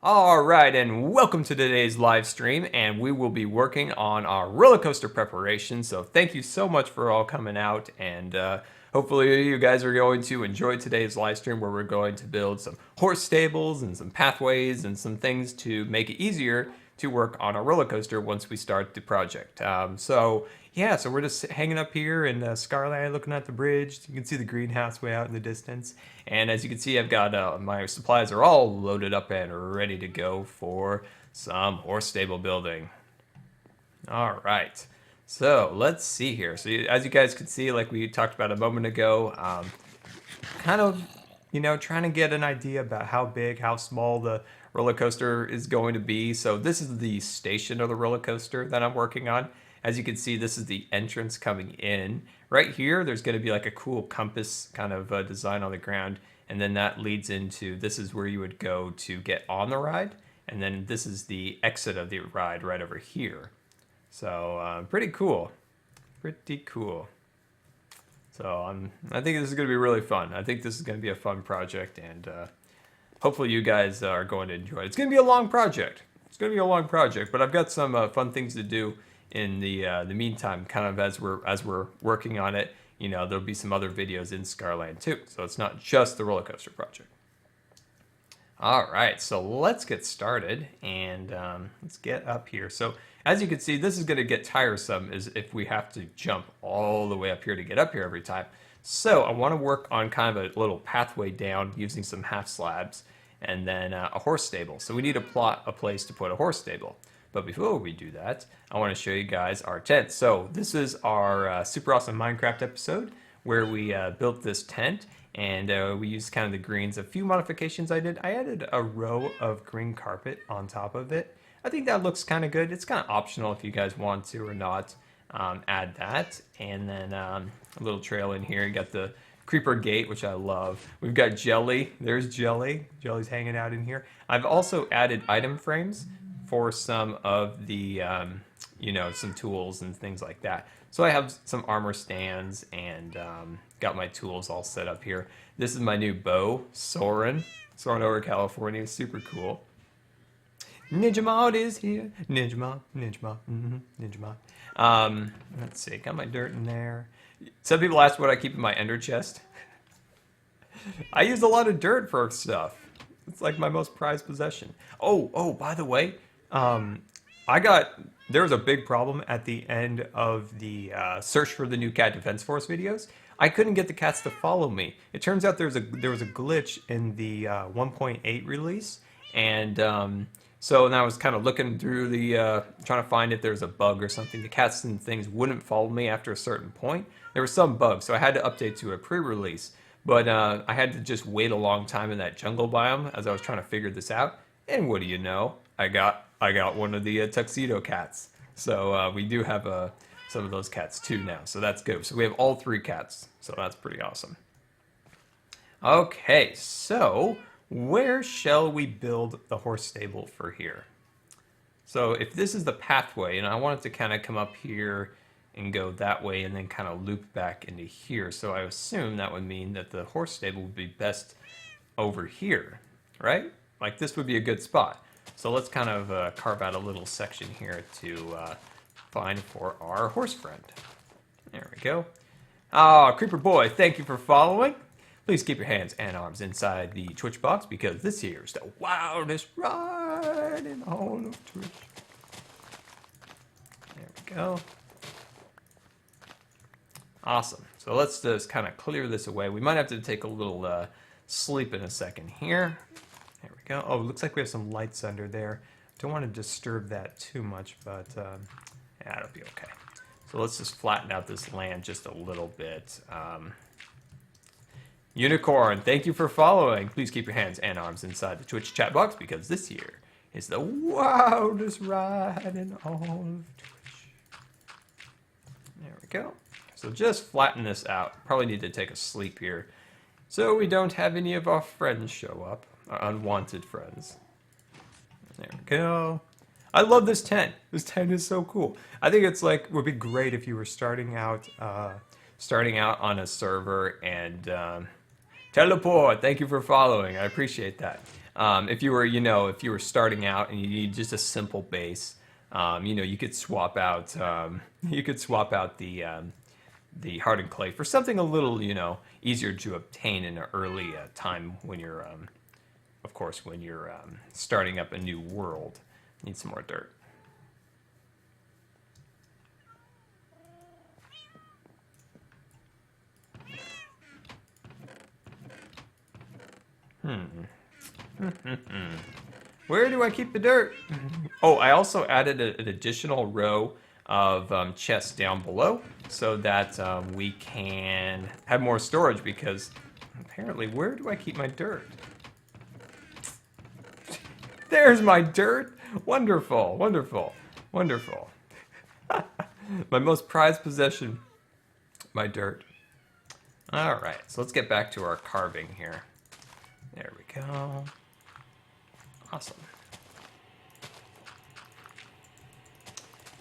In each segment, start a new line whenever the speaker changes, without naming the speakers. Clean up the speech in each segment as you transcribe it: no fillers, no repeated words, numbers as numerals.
Alright, and welcome to today's live stream, and we will be working on our roller coaster preparation. So thank you so much for all coming out, and hopefully you guys are going to enjoy today's live stream where we're going to build some horse stables and some pathways and some things to make it easier to work on a roller coaster once we start the project. So we're just hanging up here in Scarland looking at the bridge. You can see the greenhouse way out in the distance. And as you can see, I've got my supplies are all loaded up and ready to go for some horse stable building. All right, so let's see here. So as you guys can see, like we talked about a moment ago, kind of, trying to get an idea about how big, how small the roller coaster is going to be. So this is the station of the roller coaster that I'm working on. As you can see, this is the entrance coming in. Right here, there's going to be like a cool compass kind of design on the ground. And then that leads into, this is where you would go to get on the ride. And then this is the exit of the ride right over here. So pretty cool. Pretty cool. So I think this is going to be really fun. I think this is going to be a fun project, and hopefully you guys are going to enjoy it. It's going to be a long project. It's going to be a long project, but I've got some fun things to do in the meantime, kind of as we're working on it. There'll be some other videos in Scarland too, so it's not just the roller coaster project. All right, so let's get started, and let's get up here. So as you can see, this is going to get tiresome is if we have to jump all the way up here to get up here every time. So I want to work on kind of a little pathway down using some half slabs, and then a horse stable. So we need to plot a place to put a horse stable. But before we do that, I want to show you guys our tent. So this is our super awesome Minecraft episode where we built this tent, and we used kind of the greens. A few modifications I did. I added a row of green carpet on top of it. I think that looks kind of good. It's kind of optional if you guys want to or not add that. And then a little trail in here. You got the creeper gate, which I love. We've got Jelly. There's Jelly. Jelly's hanging out in here. I've also added item frames for some of the, some tools and things like that. So I have some armor stands and got my tools all set up here. This is my new bow, Soarin' over California. Super cool. Ninja Mod is here. Ninja Mod, Ninja Mod, Ninja Mod. Let's see, got my dirt in there. Some people ask what I keep in my ender chest. I use a lot of dirt for stuff. It's like my most prized possession. Oh, by the way, there was a big problem at the end of the search for the new Cat Defense Force videos. I couldn't get the cats to follow me. It turns out there was a glitch in the 1.8 release, and so then I was kind of looking through the, trying to find if there's a bug or something. The cats and things wouldn't follow me after a certain point. There was some bug, so I had to update to a pre-release. But I had to just wait a long time in that jungle biome as I was trying to figure this out. And what do you know? I got one of the tuxedo cats. So we do have some of those cats too now. So that's good. So we have all 3 cats. So that's pretty awesome. Okay, so where shall we build the horse stable for here? So if this is the pathway, and I want it to kind of come up here and go that way and then kind of loop back into here. So I assume that would mean that the horse stable would be best over here, right? Like this would be a good spot. So let's kind of carve out a little section here to find for our horse friend. There we go. Creeper Boy, thank you for following. Please keep your hands and arms inside the Twitch box because this here is the wildest ride in all of Twitch. There we go. Awesome. So let's just kind of clear this away. We might have to take a little sleep in a second here. There we go. Oh, it looks like we have some lights under there. Don't want to disturb that too much, but yeah, it'll be okay. So let's just flatten out this land just a little bit. Unicorn, thank you for following. Please keep your hands and arms inside the Twitch chat box because this here is the wildest ride in all of Twitch. There we go. So just flatten this out. Probably need to take a sleep here so we don't have any of our friends show up, our unwanted friends. There we go. I love this tent. This tent is so cool. I think it's like would be great if you were starting out on a server and teleport. Thank you for following. I appreciate that. If you were, if you were starting out and you need just a simple base, you could swap out, the hardened clay for something a little, easier to obtain in an early time when you're, of course, when you're starting up a new world. Need some more dirt. Where do I keep the dirt? Oh, I also added an additional row of chests down below so that we can have more storage, because apparently, where do I keep my dirt? There's my dirt. Wonderful, wonderful, wonderful. My most prized possession, my dirt. All right, so let's get back to our carving here. There we go. Awesome.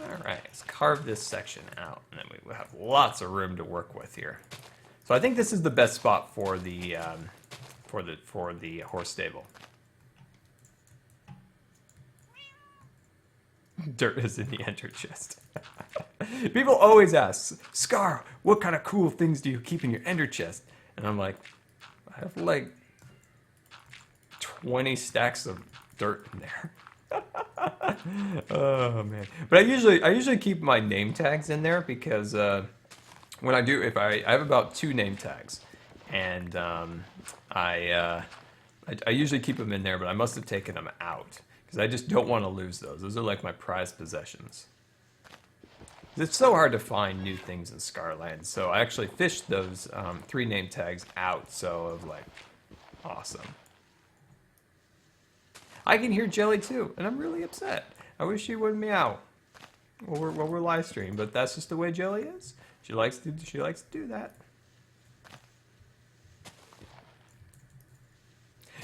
All right, let's carve this section out, and then we will have lots of room to work with here. So I think this is the best spot for the horse stable. Dirt is in the ender chest. People always ask, Scar, what kind of cool things do you keep in your ender chest? And I'm like, I have like 20 stacks of dirt in there. Oh man! But I usually keep my name tags in there, because when I do, if I have about 2 name tags, and I usually keep them in there, but I must have taken them out because I just don't want to lose those. Those are like my prized possessions. It's so hard to find new things in Scarland, so I actually fished those 3 name tags out. So I was like, awesome. I can hear Jelly too, and I'm really upset. I wish she wouldn't meow while we're live streaming, but that's just the way Jelly is. She likes to do that.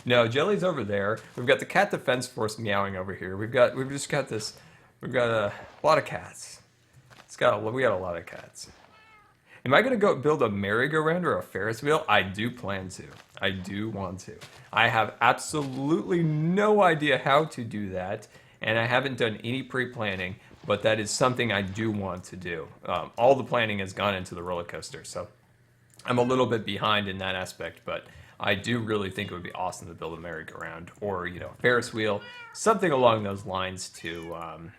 No, Jelly's over there. We've got the cat defense force meowing over here. We've got a lot of cats. We got a lot of cats. Am I gonna go build a merry-go-round or a Ferris wheel? I do plan to. I do want to. I have absolutely no idea how to do that, and I haven't done any pre-planning, but that is something I do want to do. All the planning has gone into the roller coaster, so I'm a little bit behind in that aspect, but I do really think it would be awesome to build a merry-go-round or, Ferris wheel, something along those lines to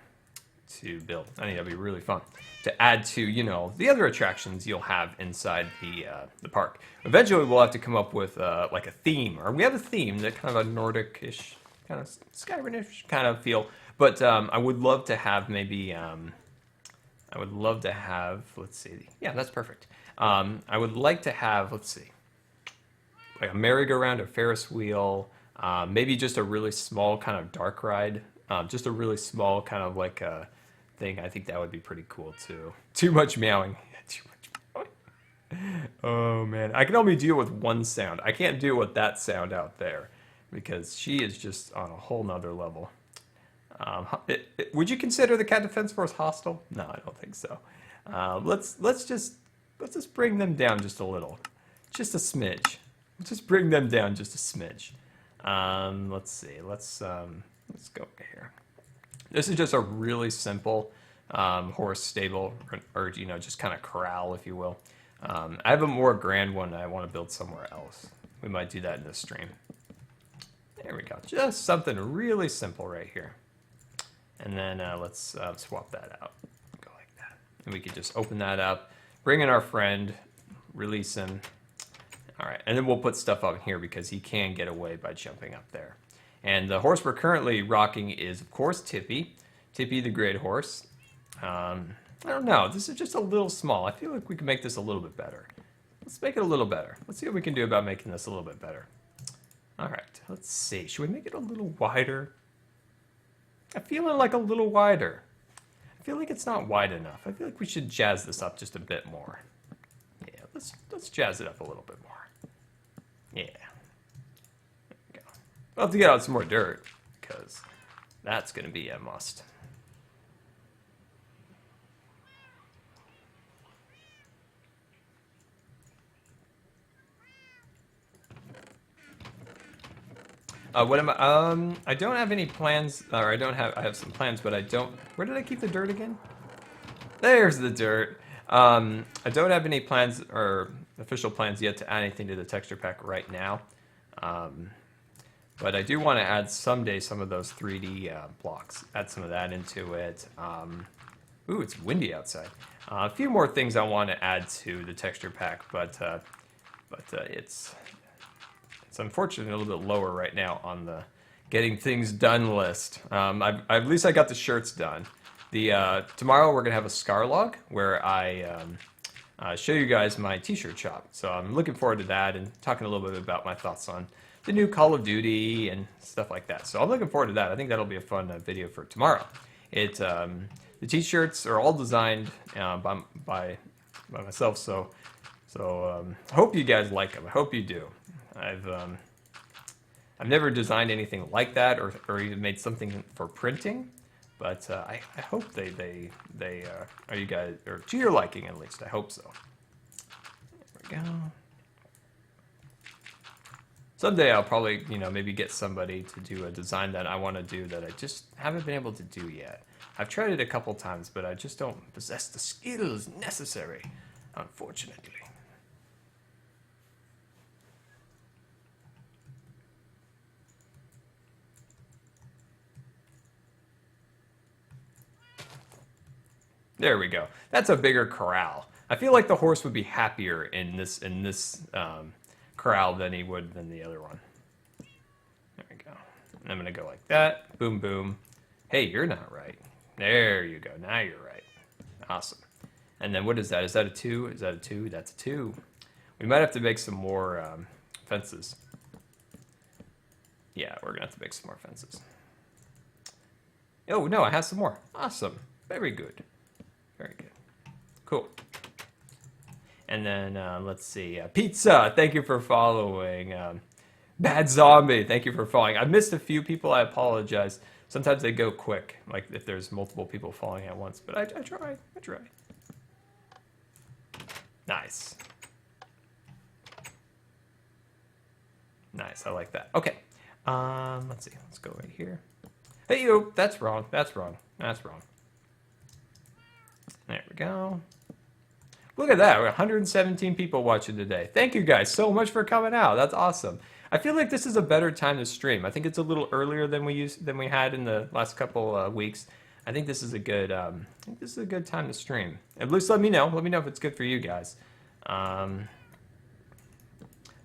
build. I think that'd be really fun to add to, the other attractions you'll have inside the park. Eventually, we'll have to come up with like a theme, or we have a theme that kind of a Nordic-ish, kind of Skyrim-ish kind of feel. But I would love to have maybe, let's see, yeah, that's perfect. I would like to have, let's see, like a merry-go-round, a Ferris wheel, maybe just a really small kind of dark ride, just a really small kind of like a thing. I think that would be pretty cool too. Too much meowing. Too much meowing. Oh man, I can only deal with one sound. I can't deal with that sound out there because she is just on a whole nother level. Would you consider the cat defense force hostile? No, I don't think so. Let's just bring them down just a little, just a smidge. Just bring them down just a smidge. Let's see. Let's go here. This is just a really simple horse stable, or just kind of corral, if you will. I have a more grand one that I want to build somewhere else. We might do that in this stream. There we go. Just something really simple right here. And then let's swap that out. Go like that. And we could just open that up, bring in our friend, release him. All right, and then we'll put stuff up here because he can get away by jumping up there. And the horse we're currently rocking is, of course, Tippy. Tippy the great horse. I don't know, this is just a little small. I feel like we can make this a little bit better. Let's make it a little better. Let's see what we can do about making this a little bit better. All right, let's see. Should we make it a little wider? I'm feeling like a little wider. I feel like it's not wide enough. I feel like we should jazz this up just a bit more. Yeah, let's jazz it up a little bit more. Yeah. There we go. We'll have to get out some more dirt, because that's going to be a must. What am I? I don't have any plans, or I have some plans, but I don't. Where did I keep the dirt again? There's the dirt. I don't have any plans or official plans yet to add anything to the texture pack right now. But I do want to add someday some of those 3D blocks. Add some of that into it. Ooh, it's windy outside. A few more things I want to add to the texture pack, but it's unfortunately a little bit lower right now on the getting things done list. At least I got the shirts done. Tomorrow we're gonna have a Scar log where I show you guys my t-shirt shop. So I'm looking forward to that and talking a little bit about my thoughts on the new Call of Duty and stuff like that. So I'm looking forward to that. I think that'll be a fun video for tomorrow. The t-shirts are all designed by myself. So I hope you guys like them. I hope you do. I've never designed anything like that or even made something for printing, but I hope they are you guys or to your liking at least. I hope so. There we go. Someday I'll probably maybe get somebody to do a design that I want to do that I just haven't been able to do yet. I've tried it a couple times, but I just don't possess the skills necessary, unfortunately. There we go. That's a bigger corral. I feel like the horse would be happier in this corral than he would than the other one. There we go. And I'm gonna go like that. Boom, boom. Hey, you're not right. There you go. Now you're right. Awesome. And then what is that? Is that a 2? Is that a 2? That's a 2. We might have to make some more fences. Yeah, we're gonna have to make some more fences. Oh no, I have some more. Awesome. Very good. Very good. Cool. And then let's see. Pizza, thank you for following. Bad Zombie, thank you for following. I missed a few people. I apologize. Sometimes they go quick, like if there's multiple people following at once. But I tried. I tried. Nice. Nice. I like that. Okay. Let's see. Let's go right here. Hey, you. That's wrong. That's wrong. That's wrong. There we go. Look at that. We're 117 people watching today. Thank you guys so much for coming out. That's awesome. I feel like this is a better time to stream. I think it's a little earlier than we had in the last couple weeks. I think this is a good time to stream. At least let me know. Let me know if it's good for you guys. I'm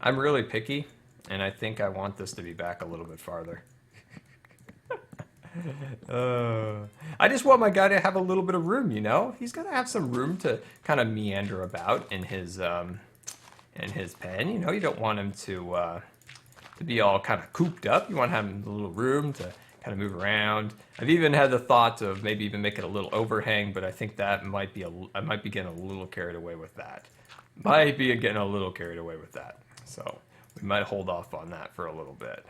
really picky, and I think I want this to be back a little bit farther. I just want my guy to have a little bit of room, you know? He's got to have some room to kind of meander about in his pen. You know, you don't want him to be all kind of cooped up. You want to have a little room to kind of move around. I've even had the thought of maybe even making a little overhang, but I think that I might be getting a little carried away with that. Might be getting a little carried away with that. So we might hold off on that for a little bit.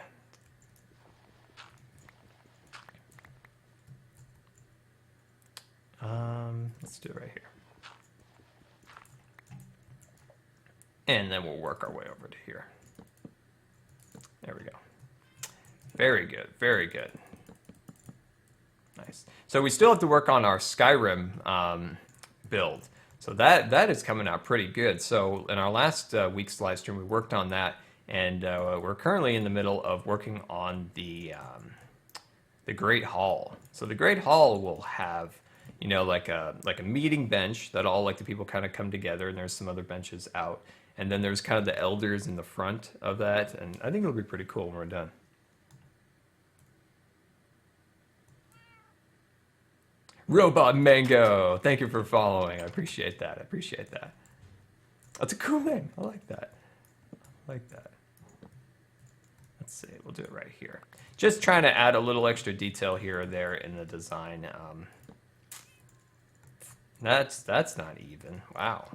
Let's do it right here. And then we'll work our way over to here. There we go. Very good, very good. Nice. So we still have to work on our Skyrim build. So that is coming out pretty good. So in our last week's live stream, we worked on that, and we're currently in the middle of working on the Great Hall. So the Great Hall will have, you know, like a meeting bench that all like the people kind of come together, and there's some other benches out, and then there's kind of the elders in the front of that, and I think it'll be pretty cool when we're done. Robot Mango, thank you for following. I appreciate that. I appreciate that. That's a cool name. I like that. I like that. Let's see. We'll do it right here. Just trying to add a little extra detail here or there in the design. That's not even. Wow.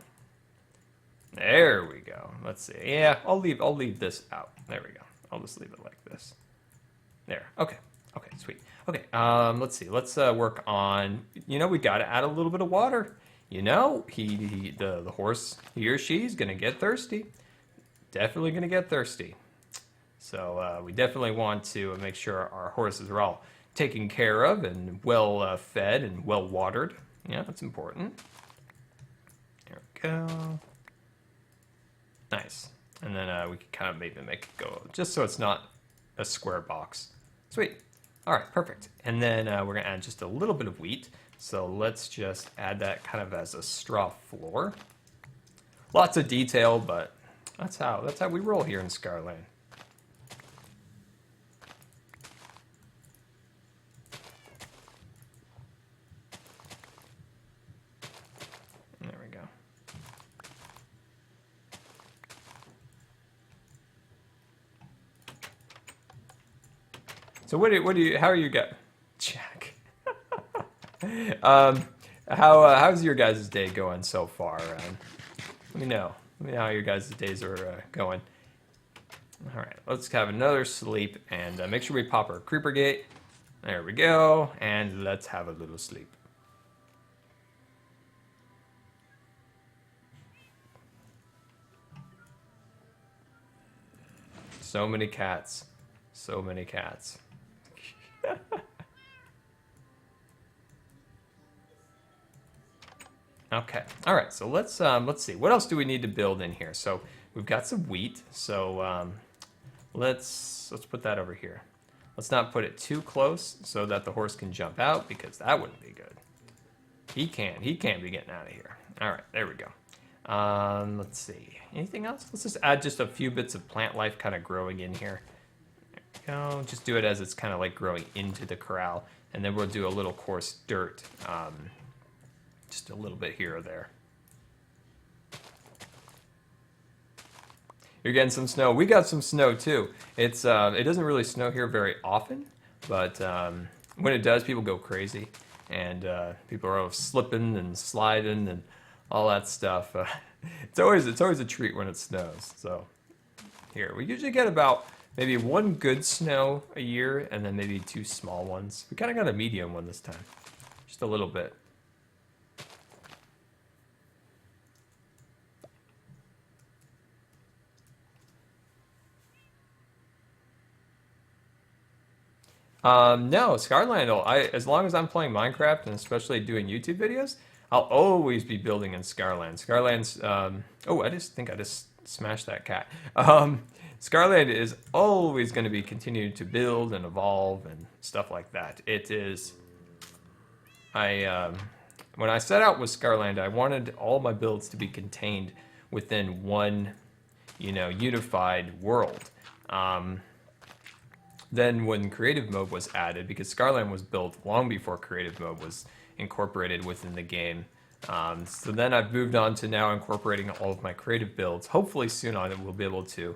There we go. Let's see. Yeah, I'll leave this out. There we go. I'll just leave it like this. There. Okay. Okay, sweet. Okay, let's see. Let's work on, you know, we got to add a little bit of water. You know, the horse, he or she's going to get thirsty. Definitely going to get thirsty. So we definitely want to make sure our horses are all taken care of and well fed and well watered. Yeah, that's important. There we go. Nice. And then we can kind of maybe make it go just so it's not a square box. Sweet. All right, perfect. And then we're gonna add just a little bit of wheat. So let's just add that kind of as a straw floor. Lots of detail, but that's how we roll here in Scarland. There we go. So how are you guys? Jack. How's your guys' day going so far? Let me know. Let me know how your guys' days are going. All right, let's have another sleep and make sure we pop our creeper gate. There we go, and let's have a little sleep. So many cats. So many cats. Okay. All right. So let's see. What else do we need to build in here? So we've got some wheat. So let's put that over here. Let's not put it too close so that the horse can jump out because that wouldn't be good. He can't be getting out of here. All right. There we go. Let's see. Anything else? Let's just add just a few bits of plant life kind of growing in here. There we go. Just do it as it's kind of like growing into the corral, and then we'll do a little coarse dirt. Just a little bit here or there. You're getting some snow. We got some snow too. It doesn't really snow here very often, but when it does, people go crazy, and people are slipping and sliding and all that stuff. It's always a treat when it snows. So here we usually get about maybe one good snow a year, and then maybe 2 small ones. We kind of got a medium one this time, just a little bit. No, Scarland, as long as I'm playing Minecraft and especially doing YouTube videos, I'll always be building in Scarland. Scarland's, oh, I think I just smashed that cat. Scarland is always going to be continuing to build and evolve and stuff like that. It is, when I set out with Scarland, I wanted all my builds to be contained within one, unified world. Then when creative mode was added, because Scarland was built long before creative mode was incorporated within the game, so then I've moved on to now incorporating all of my creative builds. Hopefully soon on we'll be able to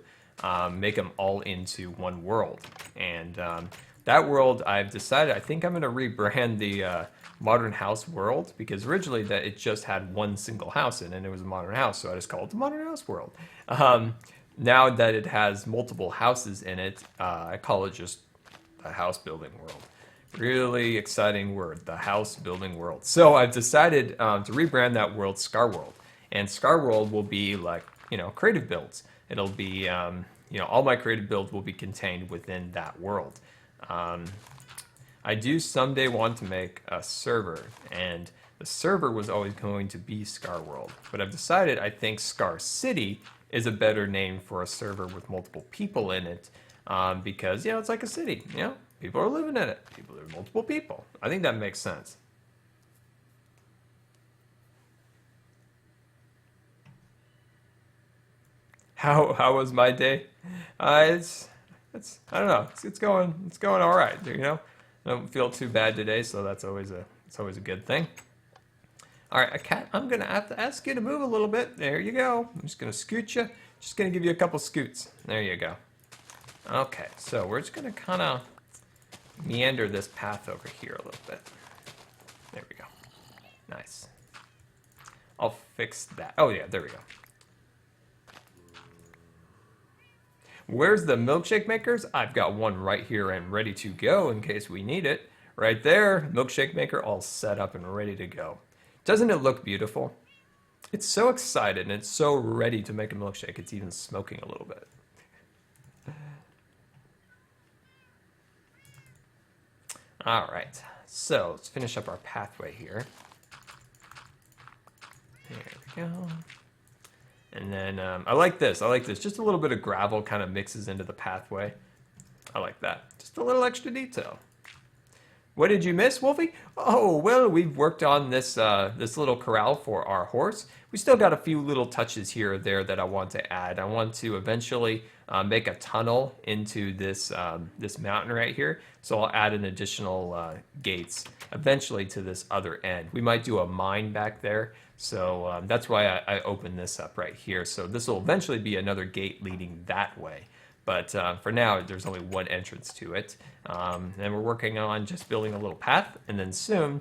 make them all into one world. And that world, I've decided, I think I'm going to rebrand the Modern House world, because originally it just had one single house in it, and it was a modern house, so I just called it the Modern House world. Now that it has multiple houses in it, I call it just the house building world. Really exciting word, the house building world. So I've decided to rebrand that world Scar World. And Scar World will be like, creative builds. It'll be, all my creative builds will be contained within that world. I do someday want to make a server, and the server was always going to be Scar World. But I've decided I think Scar City is a better name for a server with multiple people in it, because it's like a city. People are living in it. There are multiple people. I think that makes sense. How was my day? It's I don't know. It's going all right. I don't feel too bad today, so that's always a good thing. All right, cat, I'm gonna have to ask you to move a little bit. There you go. I'm just gonna scoot you. Just gonna give you a couple scoots. There you go. Okay, so we're just gonna kind of meander this path over here a little bit. There we go. Nice. I'll fix that. Oh yeah, there we go. Where's the milkshake makers? I've got one right here and ready to go in case we need it. Right there, milkshake maker all set up and ready to go. Doesn't it look beautiful? It's so excited and it's so ready to make a milkshake. It's even smoking a little bit. All right, so let's finish up our pathway here. There we go. And then I like this. I like this. Just a little bit of gravel kind of mixes into the pathway. I like that. Just a little extra detail. What did you miss, Wolfie? Oh, well, we've worked on this this little corral for our horse. We still got a few little touches here or there that I want to add. I want to eventually make a tunnel into this this mountain right here. So I'll add an additional gates eventually to this other end. We might do a mine back there. So that's why I opened this up right here. So this will eventually be another gate leading that way. But for now, there's only one entrance to it. And we're working on just building a little path. And then soon,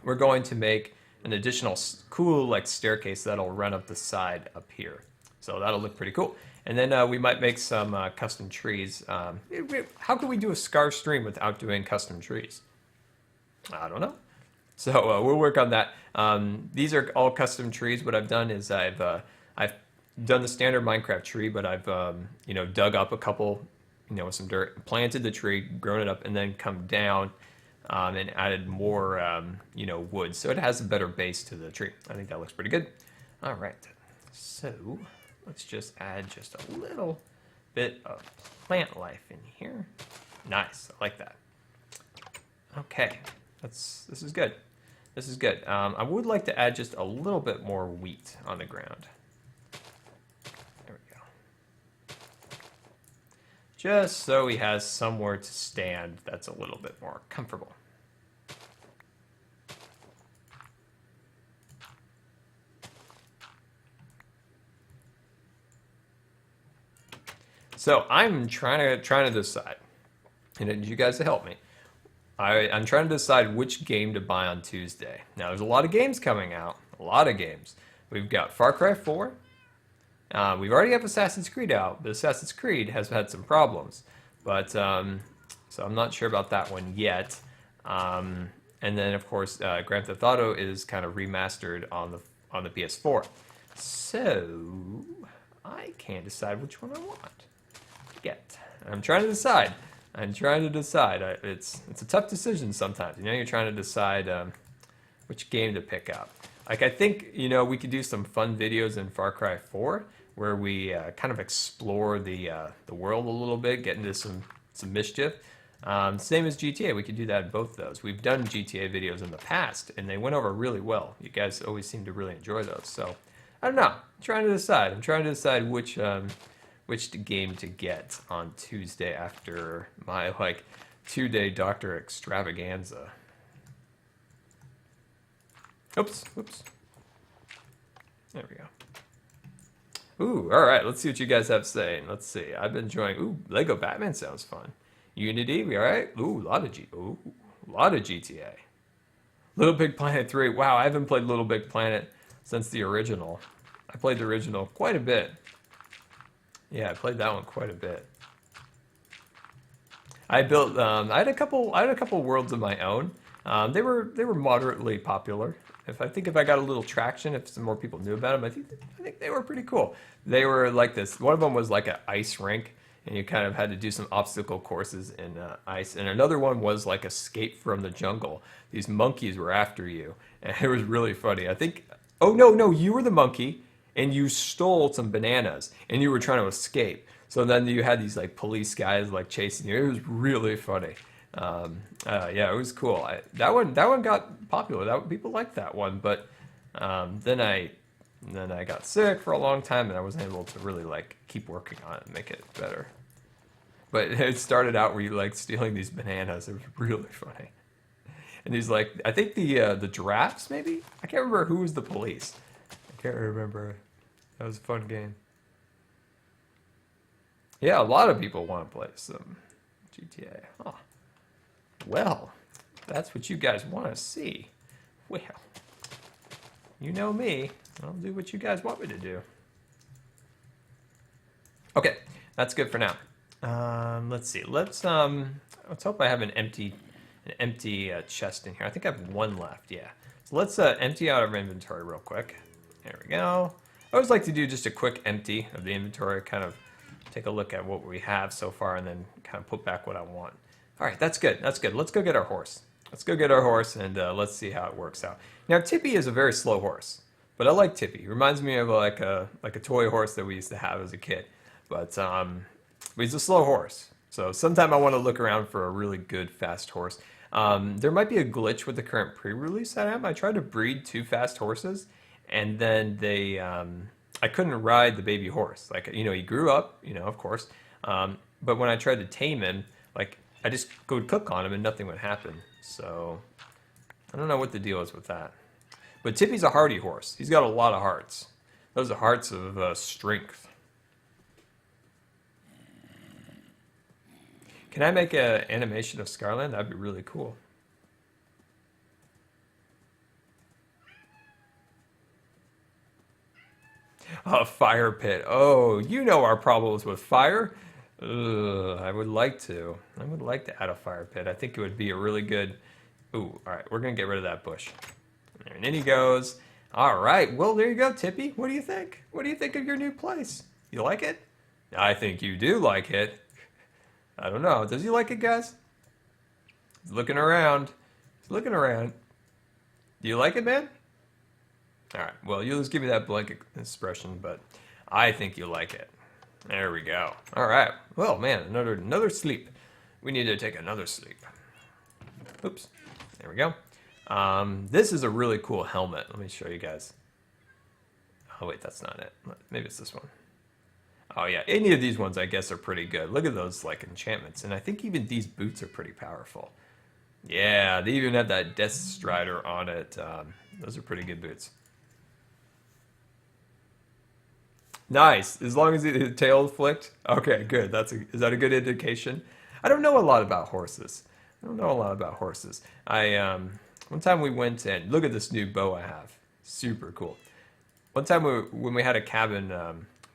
we're going to make an additional cool like staircase that'll run up the side up here. So that'll look pretty cool. And then we might make some custom trees. How can we do a Scar stream without doing custom trees? I don't know. So we'll work on that. These are all custom trees. What I've done is I've done the standard Minecraft tree, but I've you know, dug up a couple, you know, with some dirt, planted the tree, grown it up, and then come down and added more you know, wood, so it has a better base to the tree. I think that looks pretty good. All right, so let's just add just a little bit of plant life in here. Nice, I like that. Okay, this is good. This is good. I would like to add just a little bit more wheat on the ground. Just so he has somewhere to stand that's a little bit more comfortable. So I'm trying to decide, and I need you guys to help me. I'm trying to decide which game to buy on Tuesday. Now there's a lot of games coming out, a lot of games. We've got Far Cry 4. We already have Assassin's Creed out, but Assassin's Creed has had some problems. But so I'm not sure about that one yet. And then of course Grand Theft Auto is kind of remastered on the PS4. So I can't decide which one I want to get. I'm trying to decide. It's a tough decision sometimes. You know, you're trying to decide which game to pick up. Like I think, you know, we could do some fun videos in Far Cry 4 where we kind of explore the world a little bit, get into some mischief. Same as GTA, we could do that in both those. We've done GTA videos in the past, and they went over really well. You guys always seem to really enjoy those. So I don't know. I'm trying to decide. I'm trying to decide which game to get on Tuesday after my like 2-day doctor extravaganza. Oops. There we go. Ooh, all right. Let's see what you guys have to say. Let's see. I've been enjoying. Ooh, Lego Batman sounds fun. Unity, we all right? Ooh, a lot of GTA. Little Big Planet 3. Wow, I haven't played Little Big Planet since the original. I played the original quite a bit. Yeah, I played that one quite a bit. I built. I had a couple worlds of my own. They were moderately popular. I think if I got a little traction, if some more people knew about them, I think they were pretty cool. They were like this. One of them was like an ice rink, and you kind of had to do some obstacle courses in ice. And another one was like Escape from the Jungle. These monkeys were after you, and it was really funny. I think. Oh no, you were the monkey, and you stole some bananas, and you were trying to escape. So then you had these like police guys like chasing you. It was really funny. Yeah, it was cool. That one got popular. People liked that one, but then I got sick for a long time, and I wasn't able to really like keep working on it and make it better. But it started out where you like stealing these bananas. It was really funny. And he's like, I think the giraffes maybe. I can't remember who was the police. I can't remember. That was a fun game. Yeah, a lot of people want to play some GTA. Huh. Well, that's what you guys want to see. Well, you know me. I'll do what you guys want me to do. Okay, that's good for now. Let's see. Let's hope I have an empty chest in here. I think I have one left. Yeah. So let's empty out our inventory real quick. There we go. I always like to do just a quick empty of the inventory, kind of take a look at what we have so far, and then kind of put back what I want. All right, that's good. That's good. Let's go get our horse. Let's go get our horse and let's see how it works out. Now, Tippy is a very slow horse, but I like Tippy. He reminds me of like a toy horse that we used to have as a kid. But he's a slow horse. So sometime I want to look around for a really good fast horse. There might be a glitch with the current pre-release that I have. I tried to breed two fast horses, and then I couldn't ride the baby horse. Like, you know, he grew up, you know, of course. But when I tried to tame him, like, I just would click on him and nothing would happen. So I don't know what the deal is with that. But Tippy's a hardy horse. He's got a lot of hearts. Those are hearts of strength. Can I make an animation of Scarland? That'd be really cool. A fire pit. Oh, you know our problems with fire. Ugh, I would like to. I would like to add a fire pit. I think it would be a really good... Ooh, all right, we're going to get rid of that bush. And in he goes. All right, well, there you go, Tippy. What do you think? What do you think of your new place? You like it? I think you do like it. I don't know. Does he like it, guys? He's looking around. He's looking around. Do you like it, man? All right, well, you just give me that blank expression, but I think you like it. There we go. All right. Well, man, another sleep. We need to take another sleep. Oops. There we go. This is a really cool helmet. Let me show you guys. Oh, wait, that's not it. Maybe it's this one. Oh, yeah. Any of these ones, I guess, are pretty good. Look at those, like, enchantments. And I think even these boots are pretty powerful. Yeah, they even have that Death Strider on it. Those are pretty good boots. Nice. As long as the tail flicked. Okay, good. Is that a good indication? I don't know a lot about horses. One time we went and look at this new bow I have. Super cool. One time when we had a cabin,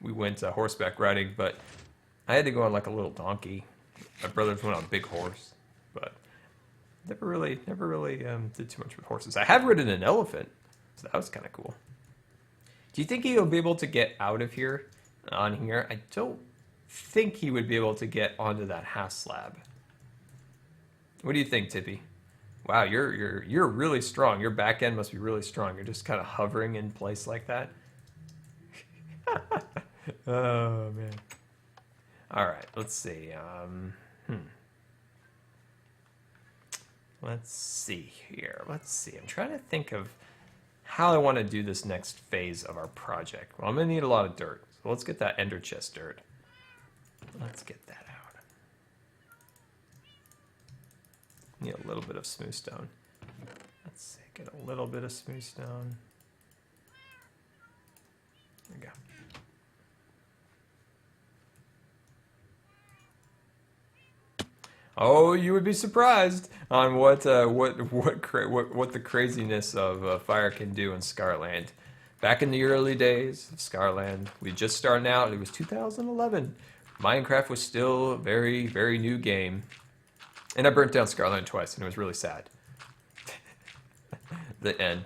we went horseback riding, but I had to go on like a little donkey. My brothers went on a big horse, but never really did too much with horses. I have ridden an elephant, so that was kind of cool. Do you think he'll be able to get out of here, on here? I don't think he would be able to get onto that half slab. What do you think, Tippy? Wow, you're really strong. Your back end must be really strong. You're just kind of hovering in place like that. Oh man. All right, let's see. Let's see here. Let's see. I'm trying to think of how I want to do this next phase of our project. Well, I'm going to need a lot of dirt. So let's get that ender chest dirt. Let's get that out. Need a little bit of smooth stone. Let's see, get a little bit of smooth stone. There we go. Oh, you would be surprised on what the craziness of fire can do in Scarland. Back in the early days of Scarland, we just started out. It was 2011. Minecraft was still a very, very new game, and I burnt down Scarland twice, and it was really sad. The end.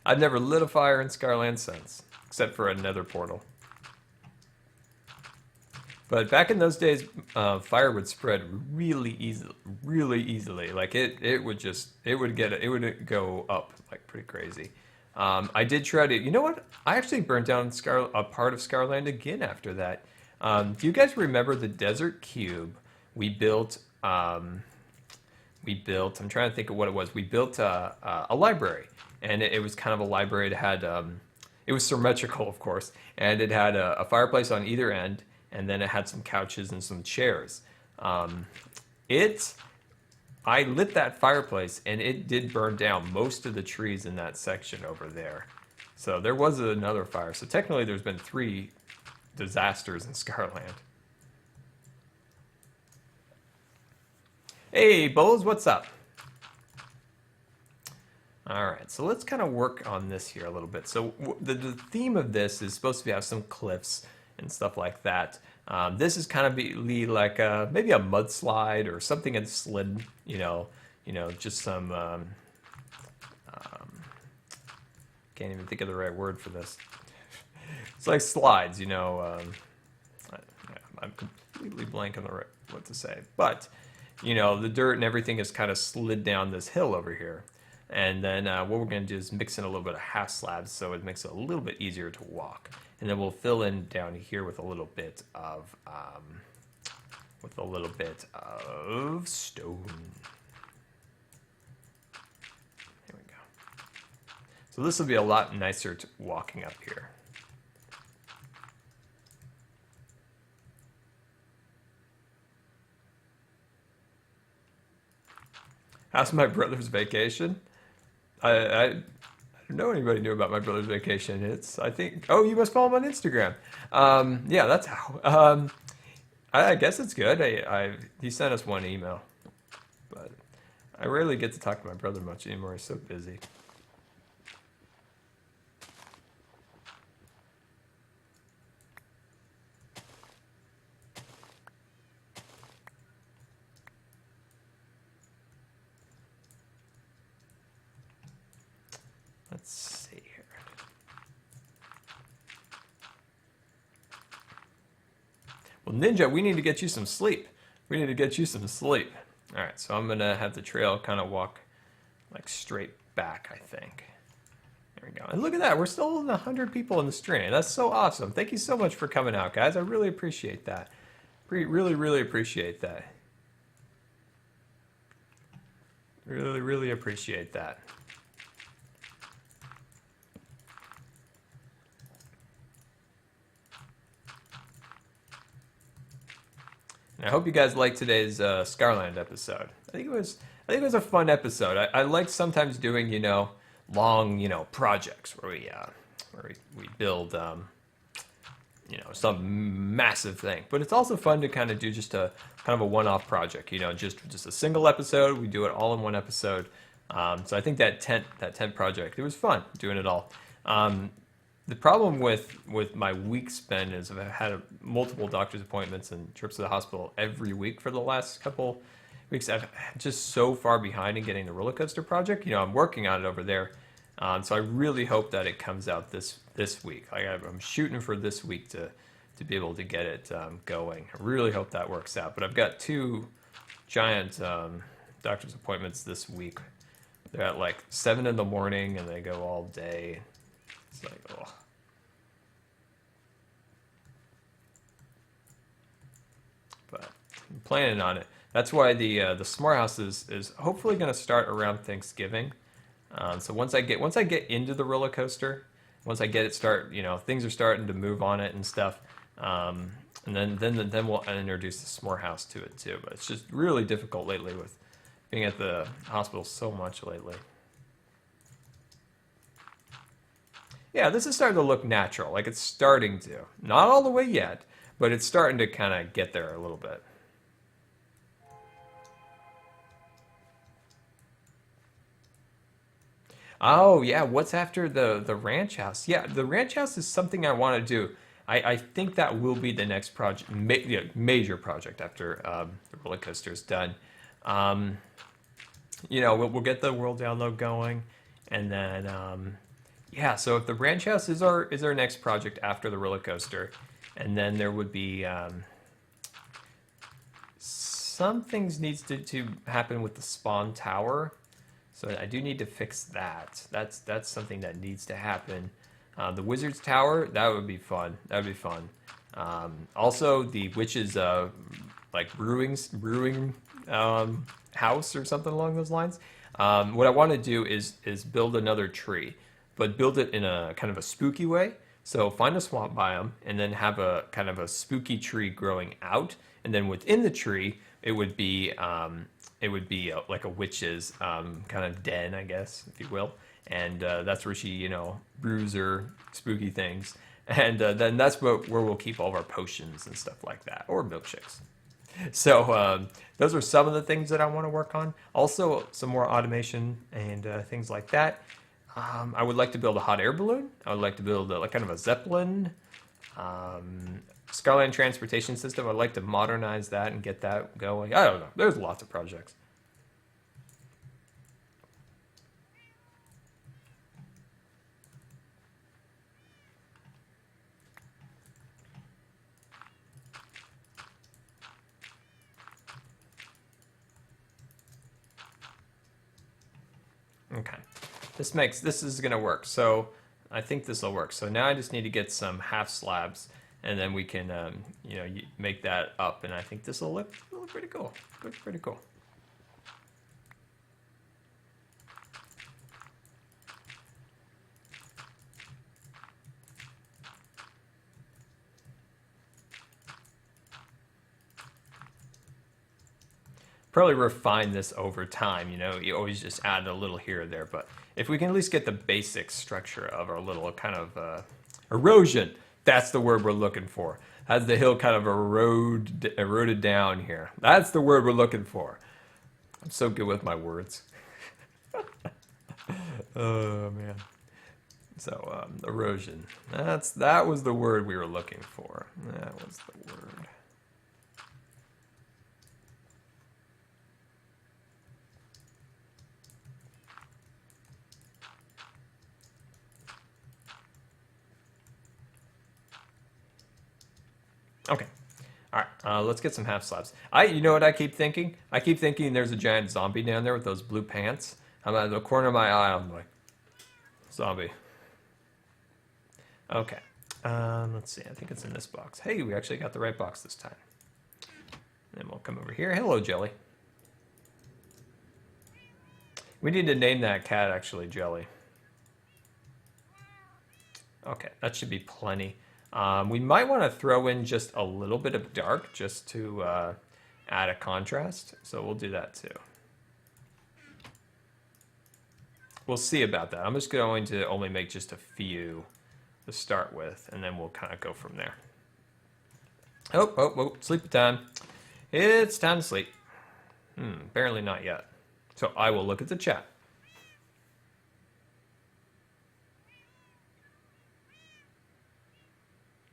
I've never lit a fire in Scarland since, except for a nether portal. But back in those days, fire would spread really easily. Like it would go up like pretty crazy. I did try to, you know what? I actually burnt down a part of Scarland again after that. Do you guys remember the desert cube we built? I'm trying to think of what it was. We built a library, and it was kind of a library. It had, it was symmetrical, of course, and it had a fireplace on either end. And then it had some couches and some chairs. I lit that fireplace, and it did burn down most of the trees in that section over there. So there was another fire. So technically, there's been 3 disasters in Scarland. Hey, Bowles, what's up? All right, so let's kind of work on this here a little bit. So the theme of this is supposed to have some cliffs and stuff like that. This is kind of be like maybe a mudslide or something in slid, you know, just some, can't even think of the right word for this. It's like slides, you know. I'm completely blank on the what to say. But, you know, the dirt and everything is kind of slid down this hill over here. And then what we're going to do is mix in a little bit of half slabs so it makes it a little bit easier to walk. And then we'll fill in down here with a little bit of stone. There we go. So this will be a lot nicer to walking up here. How's my brother's vacation? I don't know anybody knew about my brother's vacation. It's, I think, oh, you must follow him on Instagram. Yeah, that's how. I guess it's good. He sent us one email, but I rarely get to talk to my brother much anymore. He's so busy. Let's see here. Well, Ninja, we need to get you some sleep. We need to get you some sleep. All right, so I'm gonna have the trail kind of walk like straight back, I think. There we go. And look at that, we're still in 100 people in the stream. That's so awesome. Thank you so much for coming out, guys. I really appreciate that. Really, really appreciate that. Really, really appreciate that. I hope you guys liked today's Scarland episode. I think it was a fun episode. I like sometimes doing, you know, long, you know, projects where we build you know, some massive thing. But it's also fun to kind of do just a kind of a one-off project, you know, just a single episode. We do it all in one episode. So I think that tent project, it was fun doing it all. The problem with my week spend is I've had multiple doctor's appointments and trips to the hospital every week for the last couple weeks. I'm just so far behind in getting the roller coaster project. You know, I'm working on it over there. So I really hope that it comes out this week. I'm shooting for this week to be able to get it going. I really hope that works out. But I've got 2 giant doctor's appointments this week. They're at like 7 in the morning and they go all day. It's like, oh. But I'm planning on it. That's why the Smart House is hopefully going to start around Thanksgiving. So once I get into the roller coaster, once I get it you know, things are starting to move on it and stuff. And then we'll introduce the S'more House to it too. But it's just really difficult lately with being at the hospital so much lately. Yeah, this is starting to look natural, like it's starting to. Not all the way yet, but it's starting to kind of get there a little bit. Oh, yeah, what's after the ranch house? Yeah, the ranch house is something I want to do. I think that will be the next project, major project after the roller coaster is done. You know, we'll get the world download going, and then yeah. So if the ranch house is our next project after the roller coaster, and then there would be some things needs to happen with the spawn tower. So I do need to fix that. That's something that needs to happen. The wizard's tower, that would be fun. That would be fun. Also, the witch's like brewing house or something along those lines. What I want to do is build another tree, but build it in a kind of a spooky way. So find a swamp biome and then have a kind of a spooky tree growing out, and then within the tree it would be like a witch's kind of den, I guess, if you will. And that's where she, you know, brews her spooky things. And then that's where we'll keep all of our potions and stuff like that, or milkshakes. So those are some of the things that I want to work on. Also, some more automation and things like that. I would like to build a hot air balloon. I would like to build like kind of a Zeppelin. Scarland transportation system. I'd like to modernize that and get that going. I don't know. There's lots of projects. This is gonna work. So I think this will work. So now I just need to get some half slabs, and then we can, you know, make that up. And I think this will look pretty cool. Look pretty cool. Probably refine this over time, you know, you always just add a little here or there, but if we can at least get the basic structure of our little kind of erosion, that's the word we're looking for. Has the hill kind of eroded down here? That's the word we're looking for. I'm so good with my words. Oh man. So erosion. That was the word we were looking for. That was the word. Okay. All right. Let's get some half slabs. You know what I keep thinking? I keep thinking there's a giant zombie down there with those blue pants. I'm at the corner of my eye. I'm like, zombie. Okay. Let's see. I think it's in this box. Hey, we actually got the right box this time. Then we'll come over here. Hello, Jelly. We need to name that cat actually Jelly. Okay, that should be plenty. We might want to throw in just a little bit of dark just to add a contrast. So we'll do that too. We'll see about that. I'm just going to only make just a few to start with, and then we'll kind of go from there. Oh, sleep time. It's time to sleep. Apparently not yet. So I will look at the chat.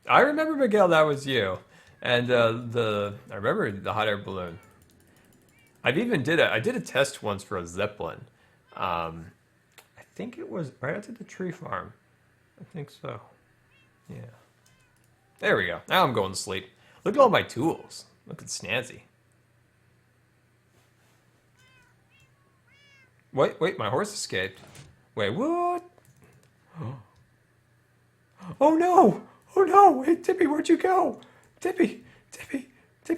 I remember, Miguel, that was you. And I remember the hot air balloon. I did a test once for a Zeppelin. I think it was right out to the tree farm. I think so. Yeah. There we go. Now I'm going to sleep. Look at all my tools. Look at Snazzy. Wait, my horse escaped. Wait, what? Oh no! Oh no! Hey, Tippy, where'd you go? Tippy,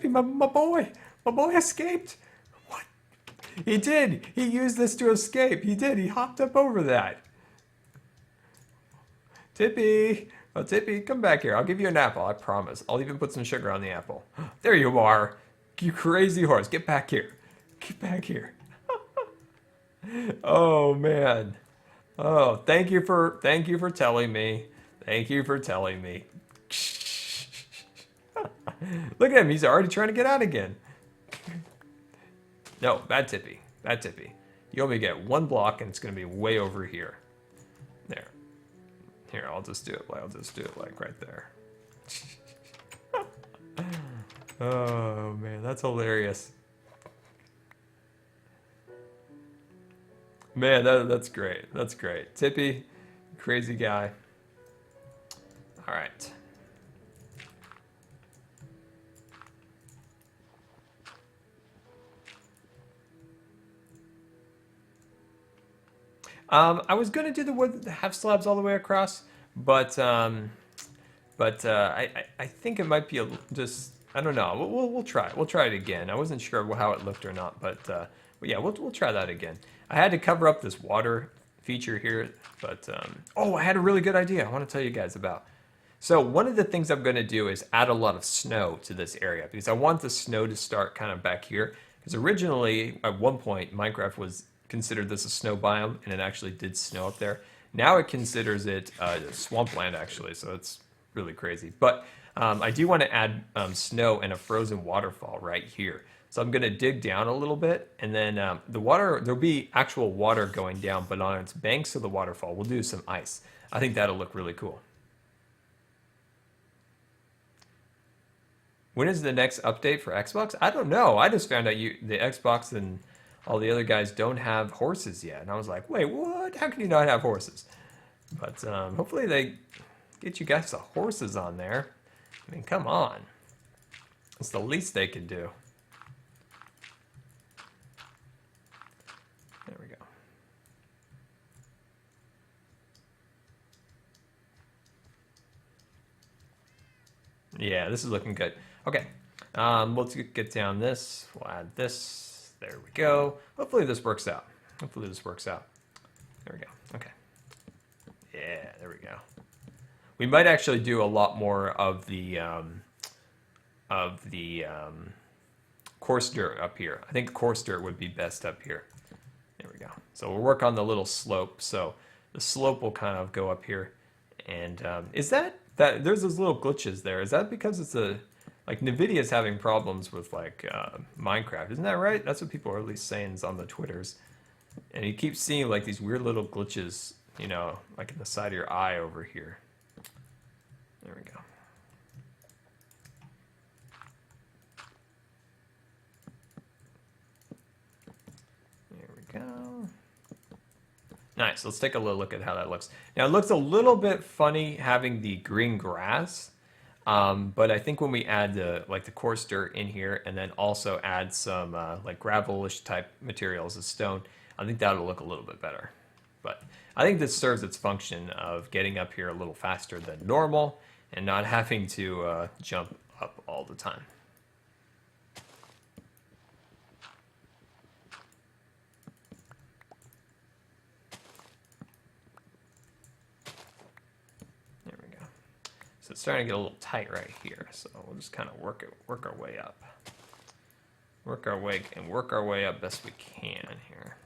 my boy. My boy escaped. What? He did. He used this to escape. He did. He hopped up over that. Tippy. Oh, Tippy, come back here. I'll give you an apple, I promise. I'll even put some sugar on the apple. There you are. You crazy horse. Get back here. Get back here. Oh, man. Oh, thank you for telling me. Thank you for telling me. Look at him. He's already trying to get out again. No, bad Tippy. Bad Tippy. You only get one block, and it's going to be way over here. There. Here, I'll just do it like right there. Oh, man. That's hilarious. Man, that's great. That's great. Tippy, crazy guy. All right. I was gonna do the half slabs all the way across, but I think it might be just I don't know. We'll try it. We'll try it again. I wasn't sure how it looked or not, but yeah, we'll try that again. I had to cover up this water feature here, but oh, I had a really good idea I want to tell you guys about. So one of the things I'm going to do is add a lot of snow to this area because I want the snow to start kind of back here. Because originally, at one point, Minecraft was considered this a snow biome, and it actually did snow up there. Now it considers it swampland, actually, so it's really crazy. But I do want to add snow and a frozen waterfall right here. So I'm going to dig down a little bit, and then the water, there'll be actual water going down, but on its banks of the waterfall, we'll do some ice. I think that'll look really cool. When is the next update for Xbox? I don't know. I just found out the Xbox and all the other guys don't have horses yet. And I was like, wait, what? How can you not have horses? But hopefully they get you guys the horses on there. I mean, come on. It's the least they can do. There we go. Yeah, this is looking good. Okay, let's get down this. We'll add this. There we go. Hopefully this works out. Hopefully this works out. There we go. Okay. Yeah, there we go. We might actually do a lot more of the coarse dirt up here. I think coarse dirt would be best up here. There we go. So we'll work on the little slope. So the slope will kind of go up here. And is that there's those little glitches there? Is that because it's like NVIDIA's having problems with like Minecraft? Isn't that right? That's what people are at least saying on the Twitters. And you keep seeing like these weird little glitches, you know, like in the side of your eye over here. There we go. There we go. Nice. Let's take a little look at how that looks. Now it looks a little bit funny having the green grass, but I think when we add the coarse dirt in here and then also add some like gravelish type materials as stone, I think that'll look a little bit better. But I think this serves its function of getting up here a little faster than normal and not having to jump up all the time. There we go. So it's starting to get a little tight right here. So we'll just kind of work our way up. Work our way up best we can here.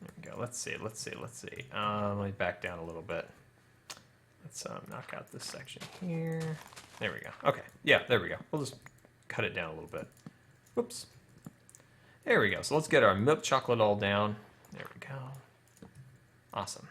There we go. Let's see. Let me back down a little bit. Let's knock out this section here. There we go. Okay. Yeah, there we go. We'll just cut it down a little bit. Whoops. There we go. So let's get our milk chocolate all down. There we go. Awesome.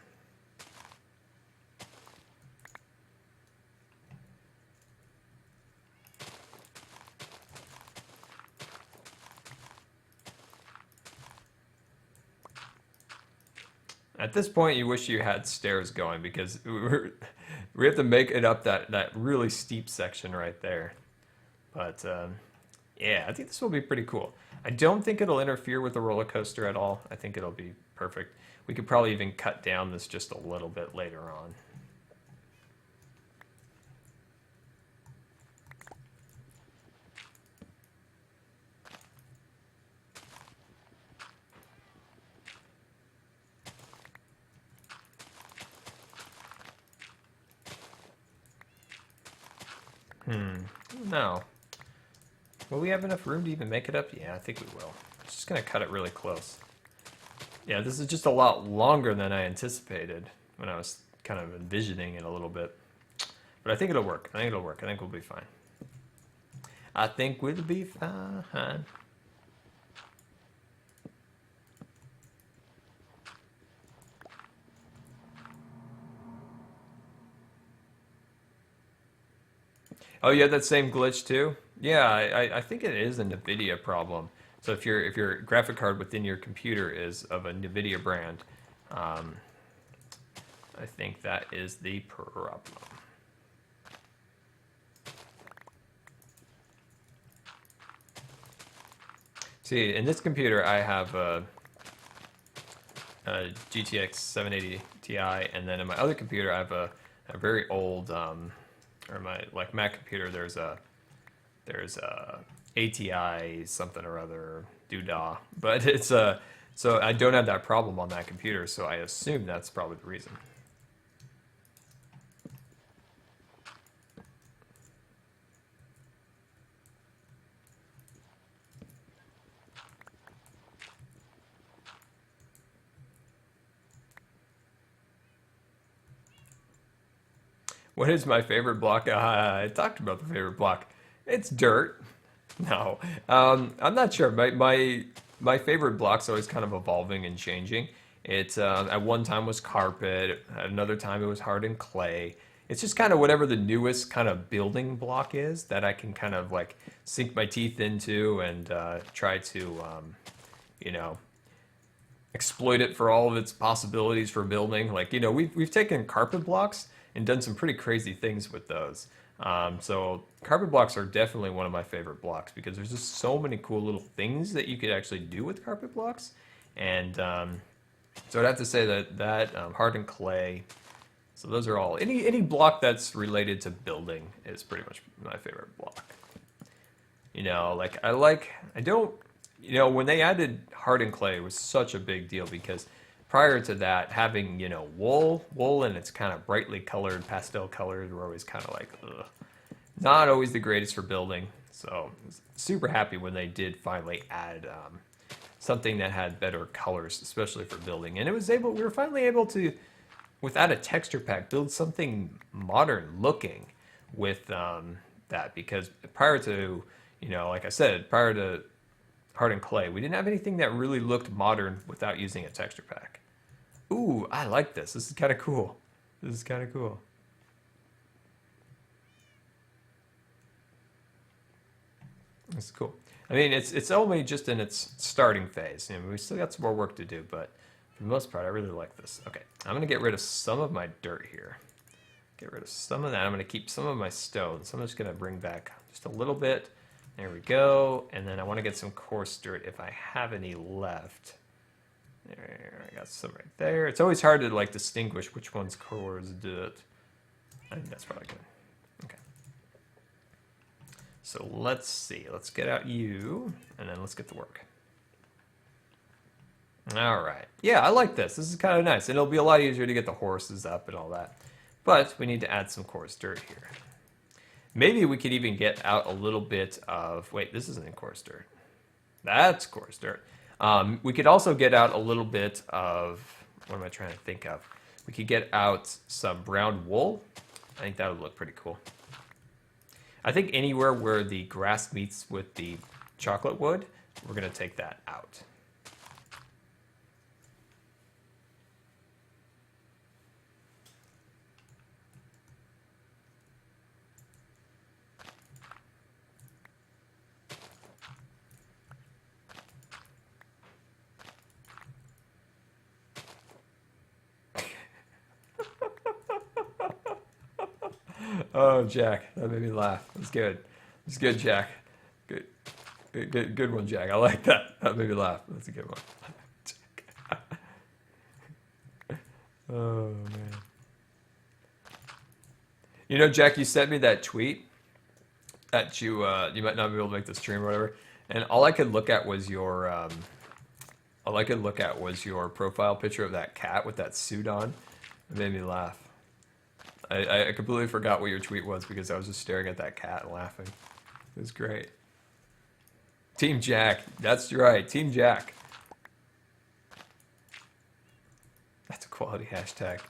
At this point, you wish you had stairs going because we have to make it up that really steep section right there. But yeah, I think this will be pretty cool. I don't think it'll interfere with the roller coaster at all. I think it'll be perfect. We could probably even cut down this just a little bit later on. No. Will we have enough room to even make it up? Yeah, I think we will. Just gonna cut it really close. Yeah, this is just a lot longer than I anticipated when I was kind of envisioning it a little bit. But I think it'll work. I think we'll be fine. I think we'll be fine. Oh, you had that same glitch too? Yeah, I think it is a NVIDIA problem. So if your graphic card within your computer is of a NVIDIA brand, I think that is the problem. See, in this computer I have a GTX 780 Ti, and then in my other computer I have a very old or my Mac computer. There's a ATI something or other doodah, but it's so I don't have that problem on that computer, so I assume that's probably the reason. What is my favorite block? I talked about the favorite block. It's dirt. No, I'm not sure. My favorite block's always kind of evolving and changing. It at one time was carpet. At another time it was hardened clay. It's just kind of whatever the newest kind of building block is that I can kind of like sink my teeth into and try to, you know, exploit it for all of its possibilities for building. Like, you know, we've taken carpet blocks and done some pretty crazy things with those. So carpet blocks are definitely one of my favorite blocks because there's just so many cool little things that you could actually do with carpet blocks. And so I'd have to say that hardened clay, So those are all, any block that's related to building is pretty much my favorite block. You know, like I don't, you know, when they added hardened clay, it was such a big deal because prior to that, having, you know, wool and it's kind of brightly colored, pastel colored, were always kind of like, ugh. Not always the greatest for building. So I was super happy when they did finally add something that had better colors, especially for building. And we were finally able to, without a texture pack, build something modern looking with that. Because prior to, you know, like I said, prior to hardened clay, we didn't have anything that really looked modern without using a texture pack. Ooh, I like this. This is kind of cool. This is kind of cool. This is cool. I mean, it's only just in its starting phase. You know, we still got some more work to do, but for the most part, I really like this. Okay, I'm gonna get rid of some of my dirt here. Get rid of some of that. I'm gonna keep some of my stone. So I'm just gonna bring back just a little bit. There we go. And then I want to get some coarse dirt if I have any left. There, I got some right there. It's always hard to like distinguish which one's coarse dirt. I think that's probably good. Okay. So let's see. Let's get out you, and then let's get to work. All right. Yeah, I like this. This is kind of nice. And it'll be a lot easier to get the horses up and all that. But we need to add some coarse dirt here. Maybe we could even get out a little bit of... Wait, this isn't coarse dirt. That's coarse dirt. We could also get out a little bit of... What am I trying to think of? We could get out some brown wool. I think that would look pretty cool. I think anywhere where the grass meets with the chocolate wood, we're going to take that out. Oh, Jack, that made me laugh. That's good. It's good, Jack. Good one, Jack. I like that. That made me laugh. That's a good one. Oh, man. You know, Jack, you sent me that tweet that you might not be able to make the stream or whatever, and all I could look at was your profile picture of that cat with that suit on. It made me laugh. I completely forgot what your tweet was because I was just staring at that cat and laughing. It was great. Team Jack. That's right. Team Jack. That's a quality hashtag.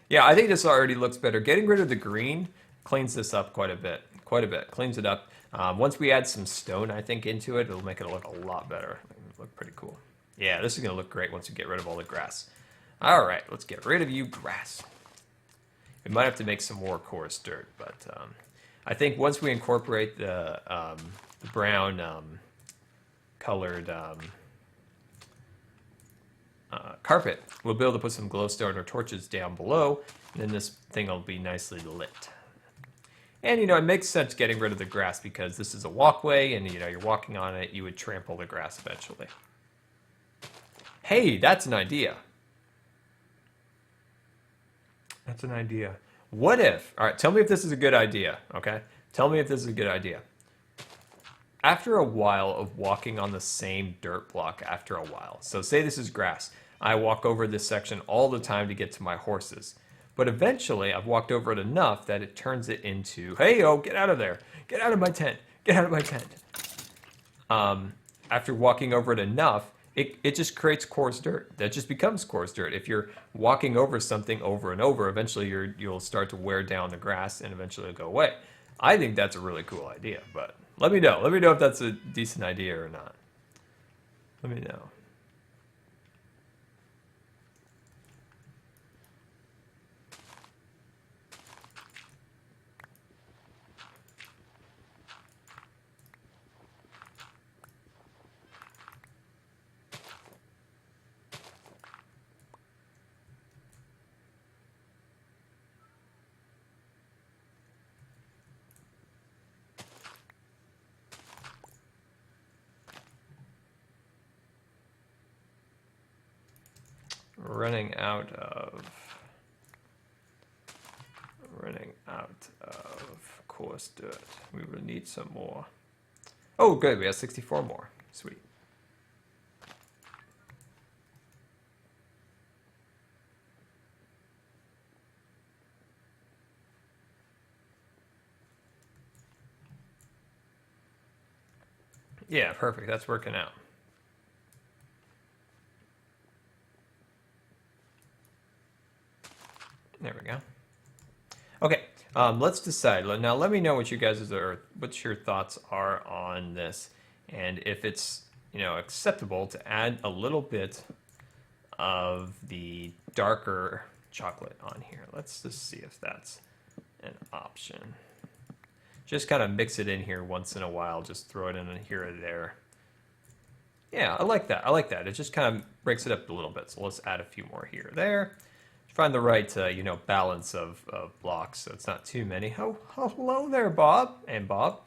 Yeah, I think this already looks better. Getting rid of the green cleans this up quite a bit. Quite a bit. Cleans it up. Once we add some stone, I think, into it, it'll make it look a lot better. It'll look pretty cool. Yeah, this is going to look great once we get rid of all the grass. All right, let's get rid of you, grass. We might have to make some more coarse dirt, but I think once we incorporate the brown colored carpet, we'll be able to put some glowstone or torches down below, and then this thing will be nicely lit. And, you know, it makes sense getting rid of the grass because this is a walkway, and, you know, you're walking on it, you would trample the grass eventually. Hey, that's an idea. That's an idea. What if, all right, tell me if this is a good idea, okay? Tell me if this is a good idea. After a while of walking on the same dirt block after a while, so say this is grass, I walk over this section all the time to get to my horses. But eventually, I've walked over it enough that it turns it into, hey, oh, get out of there. Get out of my tent. Get out of my tent. After walking over it enough, it just creates coarse dirt. That just becomes coarse dirt. If you're walking over something over and over, eventually you'll start to wear down the grass and eventually it'll go away. I think that's a really cool idea, but let me know. Let me know if that's a decent idea or not. Let me know. running out of coarse dirt. We will need some more. Oh, good. We have 64 more. Sweet. Yeah, perfect. That's working out. There we go. Okay, let's decide. Now, let me know what you guys what your thoughts are on this, and if it's acceptable to add a little bit of the darker chocolate on here. Let's just see if that's an option. Just kind of mix it in here once in a while. Just throw it in here or there. Yeah, I like that. I like that. It just kind of breaks it up a little bit. So let's add a few more here or there. Find the right, balance of blocks so it's not too many. Oh, hello there, Bob. And Bob.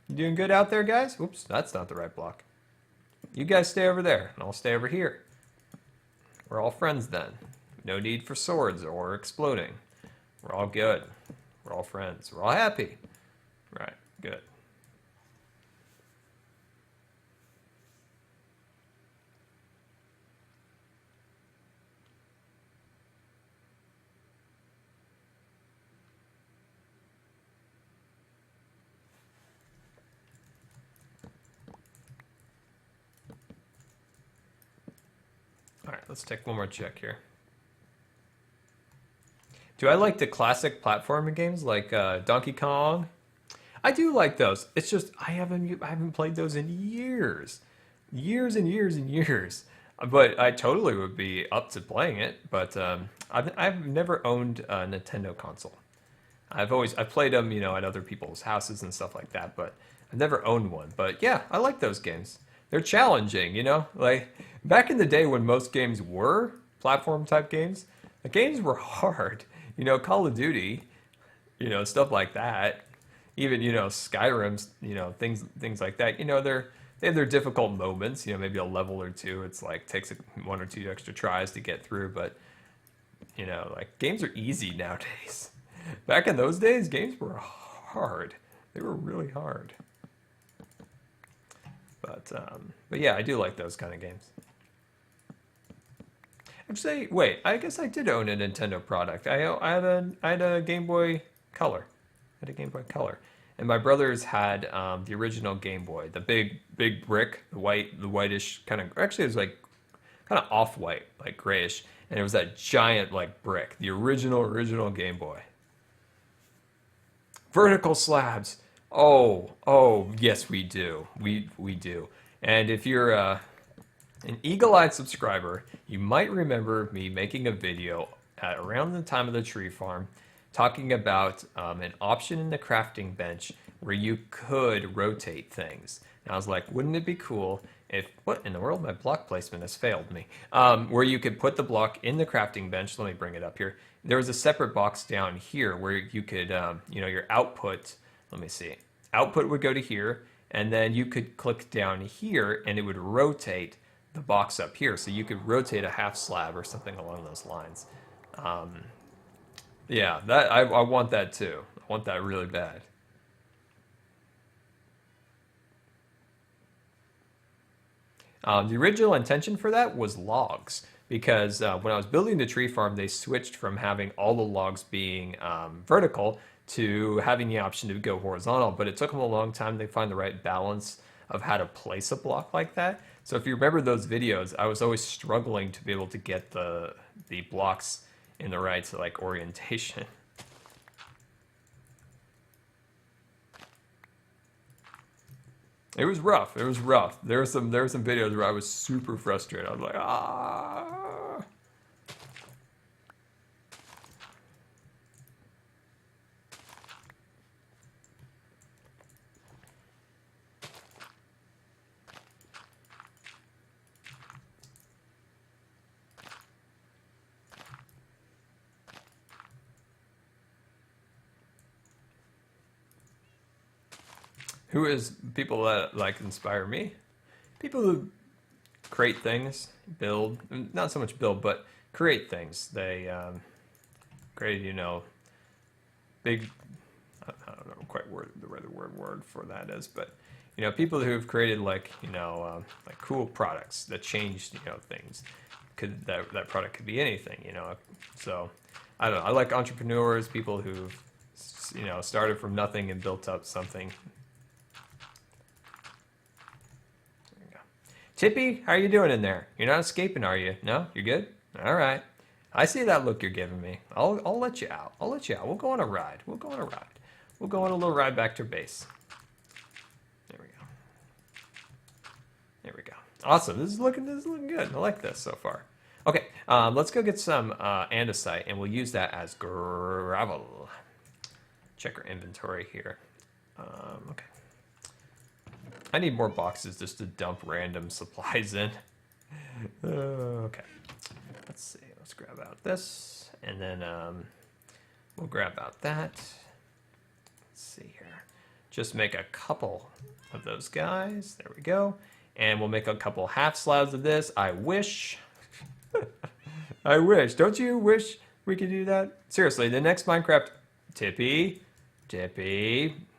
You doing good out there, guys? Oops, that's not the right block. You guys stay over there, and I'll stay over here. We're all friends then. No need for swords or exploding. We're all good. We're all friends. We're all happy. Right, good. All right, let's take one more check here. Do I like the classic platforming games like Donkey Kong? I do like those. It's just I haven't played those in years and years and years. But I totally would be up to playing it. But I've never owned a Nintendo console. I've played them, at other people's houses and stuff like that. But I've never owned one. But yeah, I like those games. They're challenging, like back in the day when most games were platform type games. The games were hard. Call of Duty, stuff like that. Even, Skyrim's, things like that. They have their difficult moments, maybe a level or two. It's like takes one or two extra tries to get through, but like games are easy nowadays. Back in those days, games were hard. They were really hard. But yeah, I do like those kind of games. Actually, wait, I guess I did own a Nintendo product. I had a Game Boy Color. I had a Game Boy Color. And my brothers had the original Game Boy, the big brick, the whitish kind of, actually it was like kind of off-white, like grayish. And it was that giant like brick, the original Game Boy. Vertical slabs. Oh, yes, we do. We do. And if you're an eagle-eyed subscriber, you might remember me making a video at around the time of the tree farm talking about an option in the crafting bench where you could rotate things. And I was like, wouldn't it be cool if, what in the world, my block placement has failed me, where you could put the block in the crafting bench. Let me bring it up here. There was a separate box down here where you could, your output, let me see, output would go to here, and then you could click down here and it would rotate the box up here. So you could rotate a half slab or something along those lines. Yeah, that I want that too. I want that really bad. The original intention for that was logs, because when I was building the tree farm, they switched from having all the logs being vertical to having the option to go horizontal, but it took them a long time to find the right balance of how to place a block like that. So if you remember those videos, I was always struggling to be able to get the blocks in the right like orientation. It was rough. It was rough. There were some videos where I was super frustrated. I was like, ah. Who is people that like inspire me? People who create things, build, not so much build, but create things. They create, you know, big, I don't know quite word the right word for that is, but you know, people who have created like, you know, like cool products that changed, you know, things. That product could be anything, you know. So I don't know. I like entrepreneurs, people who've, you know, started from nothing and built up something. There you go. Tippy, how are you doing in there? You're not escaping, are you? No, you're good. All right. I see that look you're giving me. I'll let you out. I'll let you out. We'll go on a ride. We'll go on a ride. We'll go on a little ride back to base. There we go. There we go. Awesome. This is looking good. I like this so far. Okay, let's go get some andesite, and we'll use that as gravel. Check our inventory here. Okay. I need more boxes just to dump random supplies in. Okay. Let's see. Let's grab out this, and then we'll grab out that. Let's see here. Just make a couple of those guys. There we go. And we'll make a couple half slabs of this. I wish. I wish. Don't you wish we could do that? Seriously, the next Minecraft... Tippy.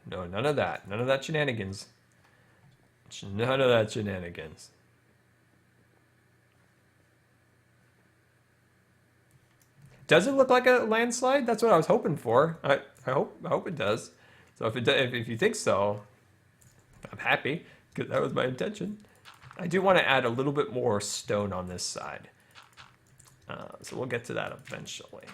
No, none of that. None of that shenanigans. None of that shenanigans. Does it look like a landslide? That's what I was hoping for. I hope it does. So if you think so, I'm happy, because that was my intention. I do want to add a little bit more stone on this side. So we'll get to that eventually.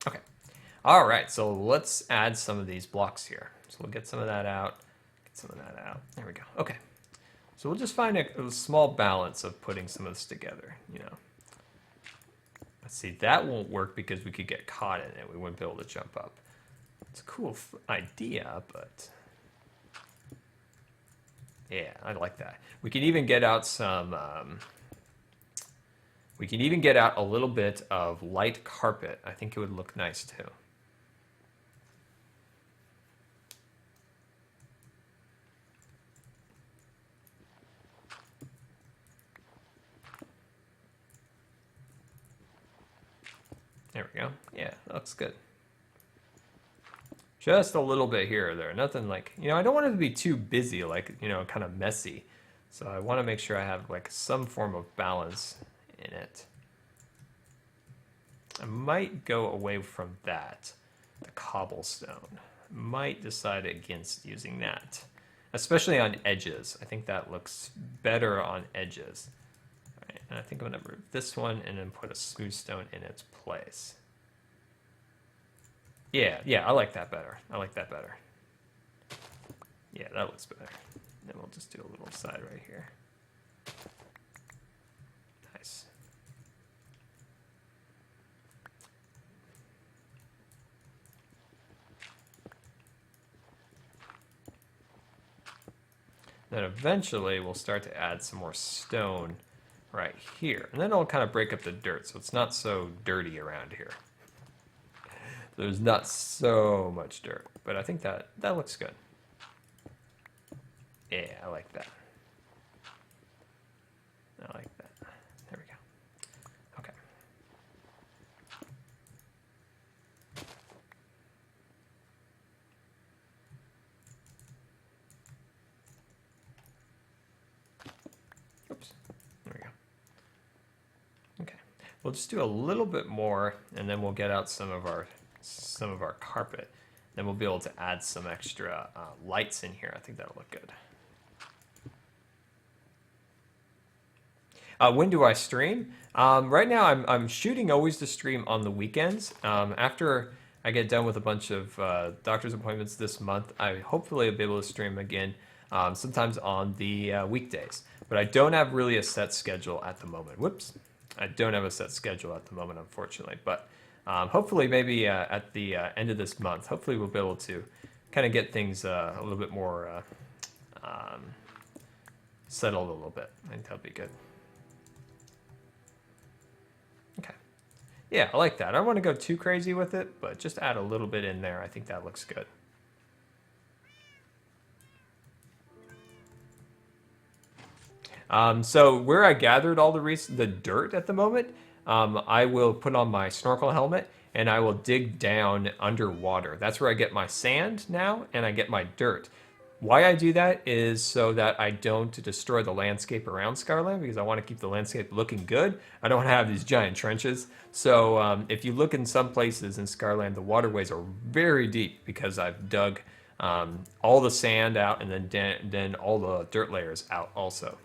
Okay. All right, so let's add some of these blocks here. So we'll get some of that out. There we go. Okay. So we'll just find a small balance of putting some of this together, you know. Let's see, that won't work because we could get caught in it. We wouldn't be able to jump up. It's a cool idea, but yeah, I like that. We can even get out some, we can even get out a little bit of light carpet. I think it would look nice too. There we go. Yeah, that looks good. Just a little bit here or there. Nothing like, you know, I don't want it to be too busy, like, you know, kind of messy. So I want to make sure I have like some form of balance in it. I might go away from that, the cobblestone. Might decide against using that, especially on edges. I think that looks better on edges. All right, and I think I'm going to remove this one and then put a smooth stone in its place. Yeah, I like that better. Yeah, that looks better. Then we'll just do a little side right here. Nice. Then eventually we'll start to add some more stone right here. And then it'll kind of break up the dirt so it's not so dirty around here. There's not so much dirt, but I think that looks good. Yeah, I like that. There we go. Okay. Oops. There we go. Okay. We'll just do a little bit more, and then we'll get out some of our carpet. Then we'll be able to add some extra lights in here. I think that'll look good. When do I stream? Right now I'm shooting always to stream on the weekends. After I get done with a bunch of doctor's appointments this month, I hopefully will be able to stream again sometimes on the weekdays. But I don't have really a set schedule at the moment. Whoops. I don't have a set schedule at the moment, unfortunately. But hopefully maybe at the end of this month, hopefully we'll be able to kind of get things a little bit more settled a little bit. I think that'll be good. Okay. Yeah, I like that. I don't want to go too crazy with it, but just add a little bit in there. I think that looks good. So where I gathered all the dirt at the moment, I will put on my snorkel helmet and I will dig down underwater. That's where I get my sand now and I get my dirt. Why I do that is so that I don't destroy the landscape around Scarland, because I want to keep the landscape looking good. I don't want to have these giant trenches. So if you look in some places in Scarland, the waterways are very deep because I've dug all the sand out and then all the dirt layers out also.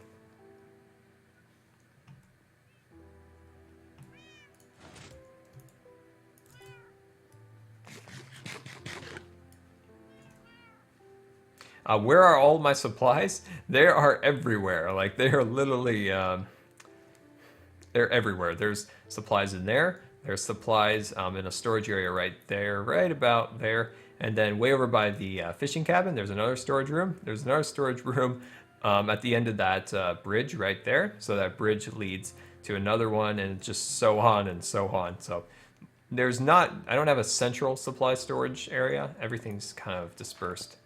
Where are all my supplies? They are everywhere. Like they are literally, they're everywhere. There's supplies in there. There's supplies in a storage area right there, right about there. And then way over by the fishing cabin, there's another storage room. There's another storage room at the end of that bridge right there. So that bridge leads to another one and just so on and so on. So there's not, I don't have a central supply storage area. Everything's kind of dispersed.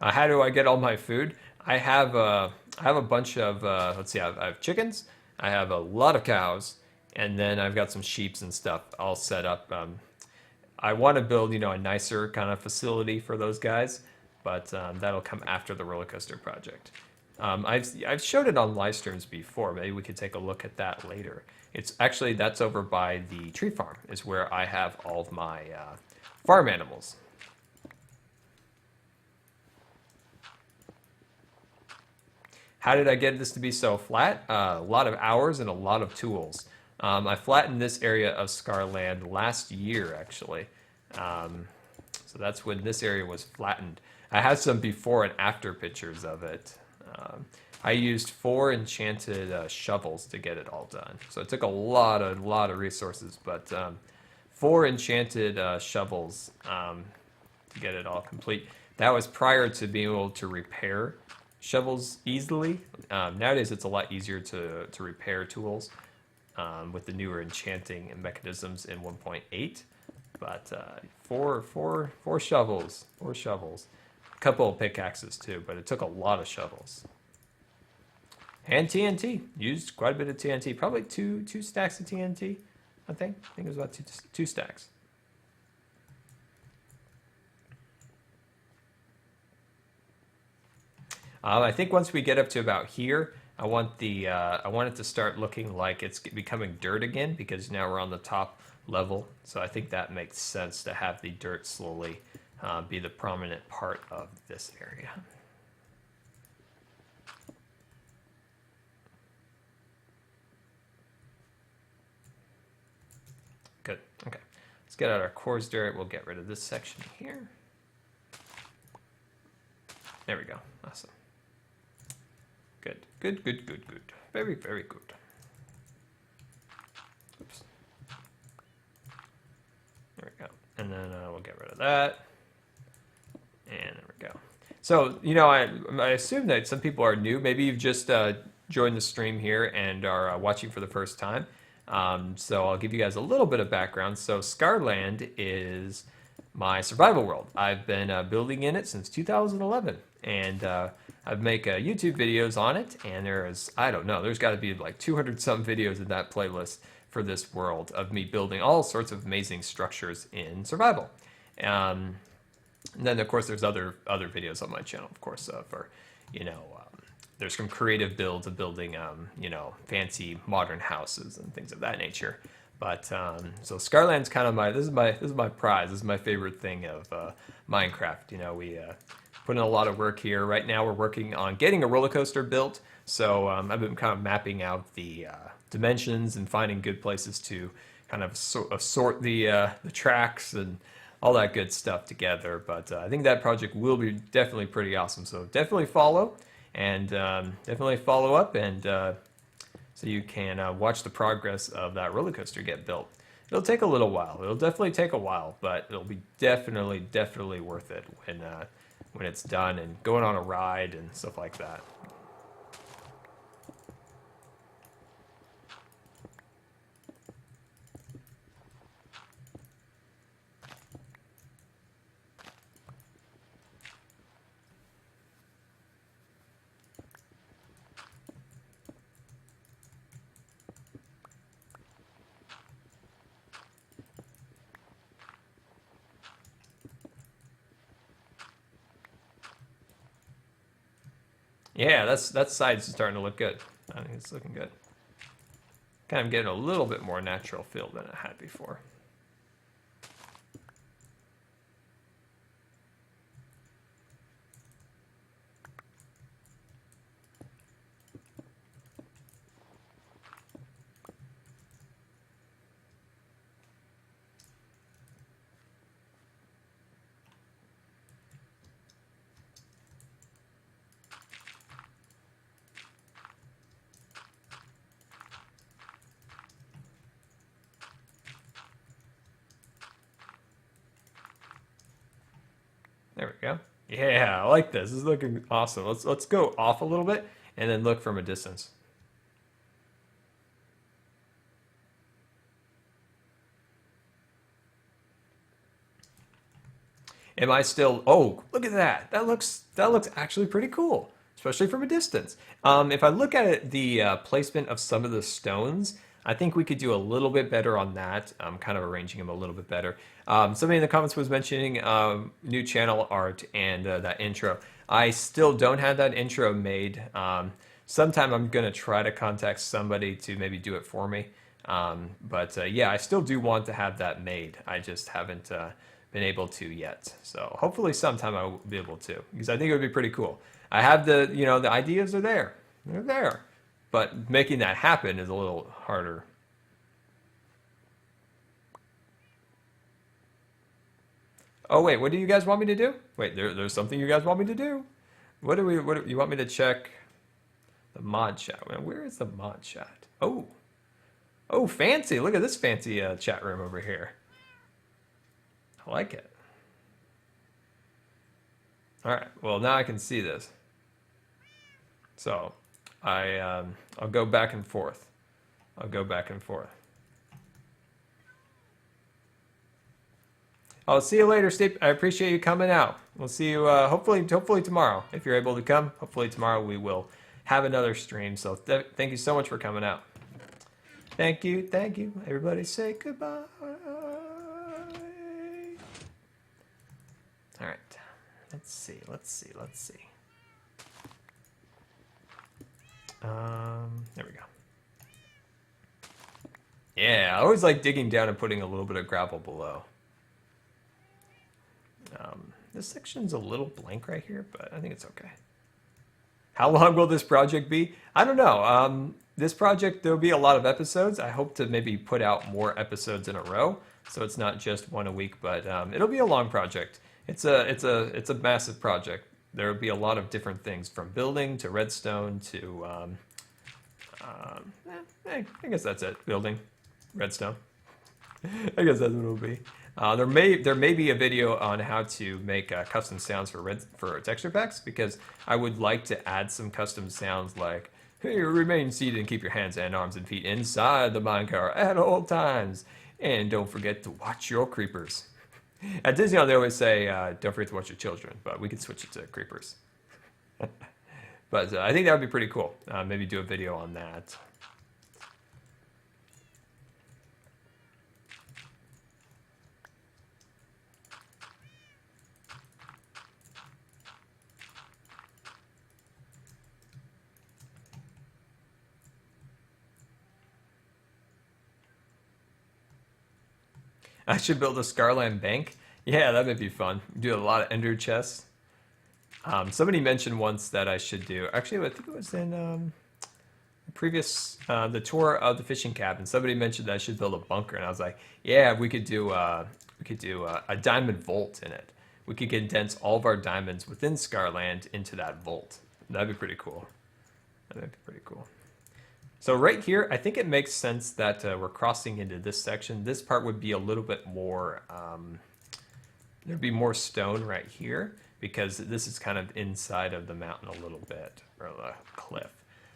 How do I get all my food? I have a bunch of let's see, I have chickens, I have a lot of cows, and then I've got some sheeps and stuff all set up. I want to build, a nicer kind of facility for those guys, but that'll come after the roller coaster project. I've showed it on live streams before. Maybe we could take a look at that later. It's actually, that's over by the tree farm is where I have all of my farm animals. How did I get this to be so flat? A lot of hours and a lot of tools. I flattened this area of Scarland last year, actually. So that's when this area was flattened. I have some before and after pictures of it. I used 4 enchanted shovels to get it all done. So it took a lot of resources, but 4 enchanted shovels to get it all complete. That was prior to being able to repair shovels easily. Nowadays it's a lot easier to repair tools with the newer enchanting mechanisms in 1.8. But four shovels, a couple of pickaxes too, but it took a lot of shovels. And TNT, used quite a bit of TNT, probably two stacks of TNT. I think it was about two stacks. I think once we get up to about here, I want it to start looking like it's becoming dirt again, because now we're on the top level. So I think that makes sense to have the dirt slowly be the prominent part of this area. Good. Okay. Let's get out our coarse dirt. We'll get rid of this section here. There we go. Awesome. Good. Very, very good. Oops. There we go. And then we'll get rid of that. And there we go. So, I assume that some people are new. Maybe you've just joined the stream here and are watching for the first time. So I'll give you guys a little bit of background. So Scarland is my survival world. I've been building in it since 2011. And I make YouTube videos on it, and there's got to be like 200 some videos in that playlist for this world of me building all sorts of amazing structures in survival. And then of course there's other videos on my channel, of course, for there's some creative builds of building fancy modern houses and things of that nature. But so Scarland's kind of this is my prize. This is my favorite thing of Minecraft. We put in a lot of work here. Right now we're working on getting a roller coaster built. So I've been kind of mapping out the dimensions and finding good places to kind of sort the tracks and all that good stuff together. But I think that project will be definitely pretty awesome. So definitely follow and definitely follow up, and so you can watch the progress of that roller coaster get built. It'll take a little while. It'll definitely take a while, but it'll be definitely worth it when it's done and going on a ride and stuff like that. Yeah, that side's starting to look good. I think it's looking good. Kind of getting a little bit more natural feel than it had before. There we go. Yeah, I like this. This is looking awesome. Let's go off a little bit and then look from a distance. Am I still? Oh, look at that. That looks actually pretty cool, especially from a distance. If I look at it, the placement of some of the stones, I think we could do a little bit better on that. Kind of arranging them a little bit better. Somebody in the comments was mentioning new channel art and that intro. I still don't have that intro made. Sometime I'm gonna try to contact somebody to maybe do it for me. Yeah, I still do want to have that made. I just haven't been able to yet. So hopefully sometime I will be able to, because I think it would be pretty cool. I have the, the ideas are there. They're there. But making that happen is a little harder. Oh wait, what do you guys want me to do? Wait, there's something you guys want me to do? What you want me to check? The mod chat. Where is the mod chat? Oh. Oh, fancy. Look at this fancy chat room over here. I like it. All right. Well, now I can see this. So, I'll go back and forth. I'll go back and forth. I'll see you later, Steve. I appreciate you coming out. We'll see you hopefully tomorrow. If you're able to come, hopefully tomorrow we will have another stream. So thank you so much for coming out. Thank you. Everybody say goodbye. All right. Let's see. There we go. Yeah, I always like digging down and putting a little bit of gravel below. This section's a little blank right here, but I think it's okay. How long will this project be? I don't know. This project, there'll be a lot of episodes. I hope to maybe put out more episodes in a row, so it's not just one a week, but it'll be a long project. It's a massive project. There will be a lot of different things, from building to redstone to I guess that's it. Building, redstone. I guess that's what it'll be. There may be a video on how to make custom sounds for texture packs, because I would like to add some custom sounds like, hey, remain seated and keep your hands and arms and feet inside the minecart at all times, and don't forget to watch your creepers. At Disneyland they always say don't forget to watch your children, but we could switch it to creepers. But I think that would be pretty cool. Maybe do a video on that. I should build a Scarland bank. Yeah, that would be fun. Do a lot of ender chests. Somebody mentioned once that I should do. Actually, I think it was in the previous the tour of the fishing cabin. Somebody mentioned that I should build a bunker, and I was like, yeah, we could do a diamond vault in it. We could condense all of our diamonds within Scarland into that vault. That'd be pretty cool. That'd be pretty cool. So right here, I think it makes sense that we're crossing into this section. This part would be a little bit more, there'd be more stone right here because this is kind of inside of the mountain a little bit, or the cliff.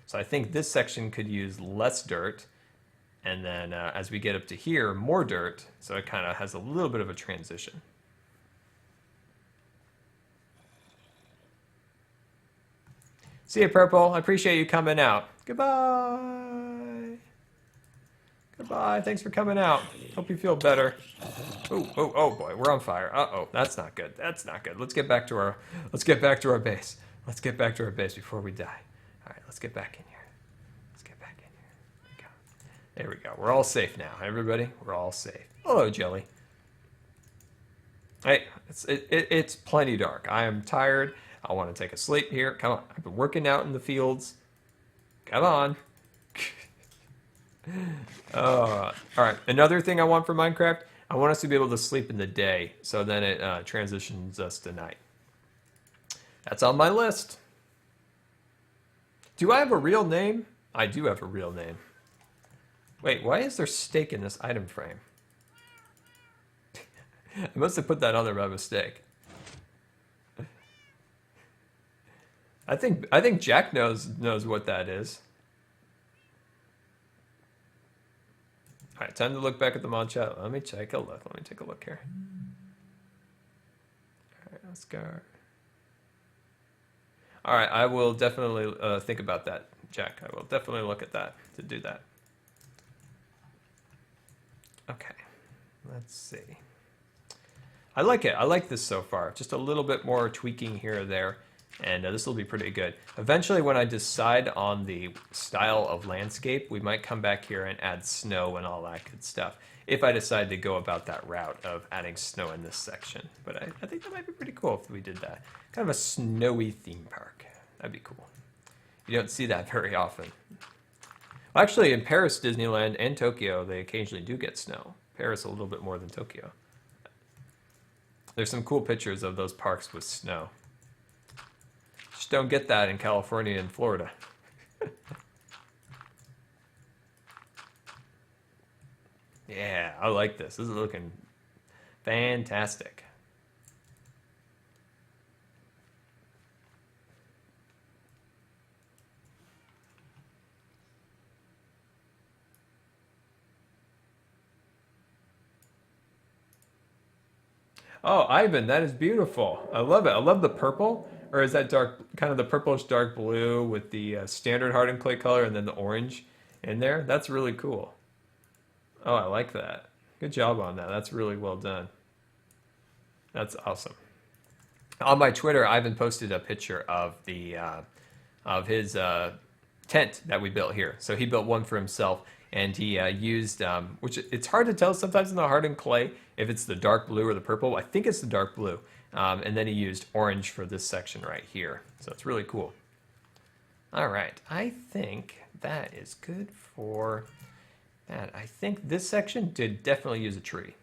So I think this section could use less dirt, and then as we get up to here, more dirt, so it kind of has a little bit of a transition. See you, Purple. I appreciate you coming out. Goodbye. Goodbye. Thanks for coming out. Hope you feel better. Oh boy, we're on fire. Uh-oh, that's not good. That's not good. Let's get back to our base. Let's get back to our base before we die. All right, let's get back in here. Let's get back in here. There we go. We're all safe now, everybody. We're all safe. Hello, Jelly. Hey, it's plenty dark. I am tired. I want to take a sleep here. Come on. I've been working out in the fields. Come on. All right. Another thing I want for Minecraft, I want us to be able to sleep in the day, so then it transitions us to night. That's on my list. Do I have a real name? I do have a real name. Wait, why is there steak in this item frame? I must have put that on there by mistake. I think Jack knows what that is. All right, time to look back at the mod chat. Let me take a look. Let me take a look here. All right, let's go. All right, I will definitely think about that, Jack. I will definitely look at that to do that. Okay, let's see. I like it. I like this so far. Just a little bit more tweaking here or there, and this will be pretty good. Eventually, when I decide on the style of landscape, we might come back here and add snow and all that good stuff, if I decide to go about that route of adding snow in this section. But I think that might be pretty cool if we did that. Kind of a snowy theme park. That'd be cool. You don't see that very often. Well, actually, in Paris, Disneyland, and Tokyo, they occasionally do get snow. Paris a little bit more than Tokyo. There's some cool pictures of those parks with snow. Just don't get that in California and Florida. Yeah, I like this. This is looking fantastic. Oh, Ivan, that is beautiful. I love it. I love the purple, or is that dark, kind of the purplish dark blue with the standard hardened clay color and then the orange in there? That's really cool. Oh, I like that. Good job on that. That's really well done. That's awesome. On my Twitter, Ivan posted a picture of the of his tent that we built here. So he built one for himself, and he used, which it's hard to tell sometimes in the hardened clay if it's the dark blue or the purple. I think it's the dark blue. And then he used orange for this section right here. So it's really cool. All right, I think that is good for that. I think this section did definitely use a tree.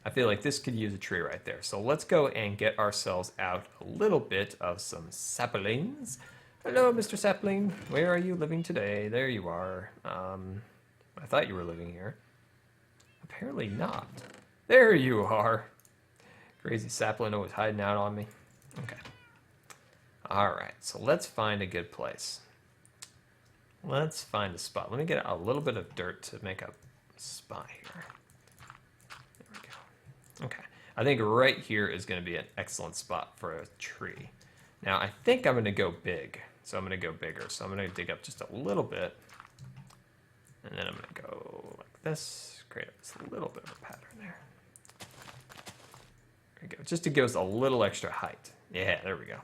I feel like this could use a tree right there. So let's go and get ourselves out a little bit of some saplings. Hello, Mr. Sapling. Where are you living today? There you are. I thought you were living here. Apparently not. There you are. Crazy sapling always hiding out on me. Okay. All right, so let's find a good place. Let's find a spot. Let me get a little bit of dirt to make a spot here. There we go. Okay. I think right here is going to be an excellent spot for a tree. Now, I think I'm going to go big. So I'm going to go bigger. So I'm going to dig up just a little bit. And then I'm going to go like this. Create just a little bit of a pattern there. There we go. Just to give us a little extra height. Yeah, there we go.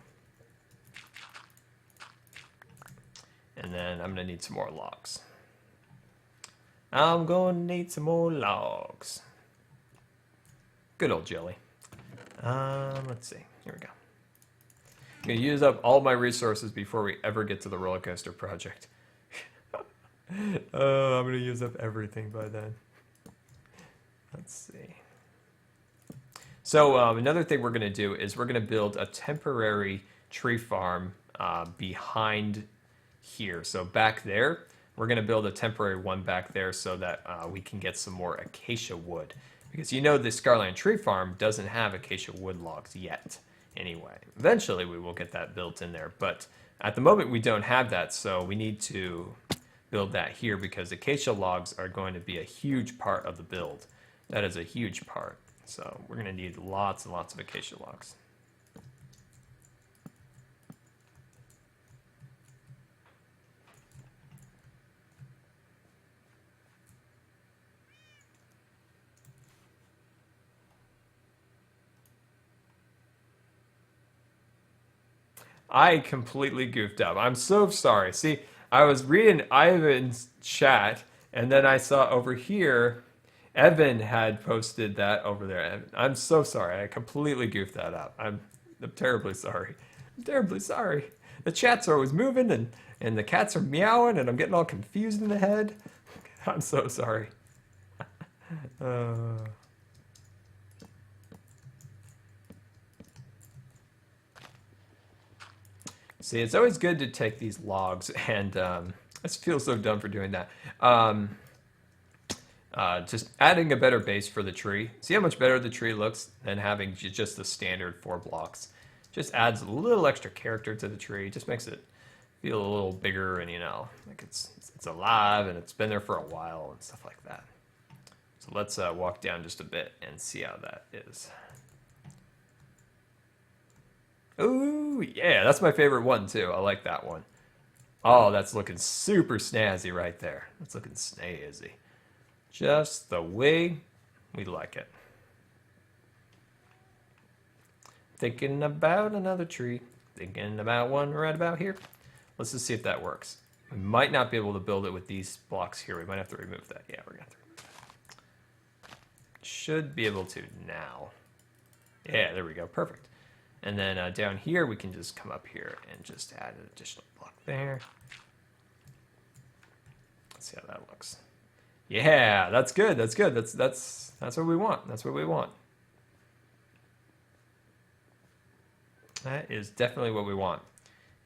And then I'm going to need some more logs. I'm going to need some more logs. Good old Jelly. Let's see. Here we go. I'm going to use up all my resources before we ever get to the roller coaster project. I'm going to use up everything by then. Let's see. So another thing we're going to do is we're going to build a temporary tree farm behind here. So back there, we're going to build a temporary one back there so that we can get some more acacia wood. Because you know the Scarland tree farm doesn't have acacia wood logs yet. Anyway, eventually we will get that built in there, but at the moment we don't have that, so we need to build that here because acacia logs are going to be a huge part of the build. That is a huge part. So we're going to need lots and lots of acacia logs. I completely goofed up. I'm so sorry. See, I was reading Ivan's chat, and then I saw over here, Evan had posted that over there. I'm so sorry. I completely goofed that up. I'm terribly sorry. I'm terribly sorry. The chats are always moving, and the cats are meowing, and I'm getting all confused in the head. I'm so sorry. See, it's always good to take these logs, and I feel so dumb for doing that. Just adding a better base for the tree. See how much better the tree looks than having just the standard 4 blocks. Just adds a little extra character to the tree. Just makes it feel a little bigger, and you know, like it's alive and it's been there for a while and stuff like that. So let's walk down just a bit and see how that is. Ooh, yeah, that's my favorite one too. I like that one. Oh, that's looking super snazzy right there. That's looking snazzy. Just the way we like it. Thinking about another tree. Thinking about one right about here. Let's just see if that works. We might not be able to build it with these blocks here. We might have to remove that. Yeah, we're going to have to remove that. Should be able to now. Yeah, there we go. Perfect. And then down here, we can just come up here and just add an additional block there. Let's see how that looks. Yeah, that's good. That's good. That's what we want. That's what we want. That is definitely what we want.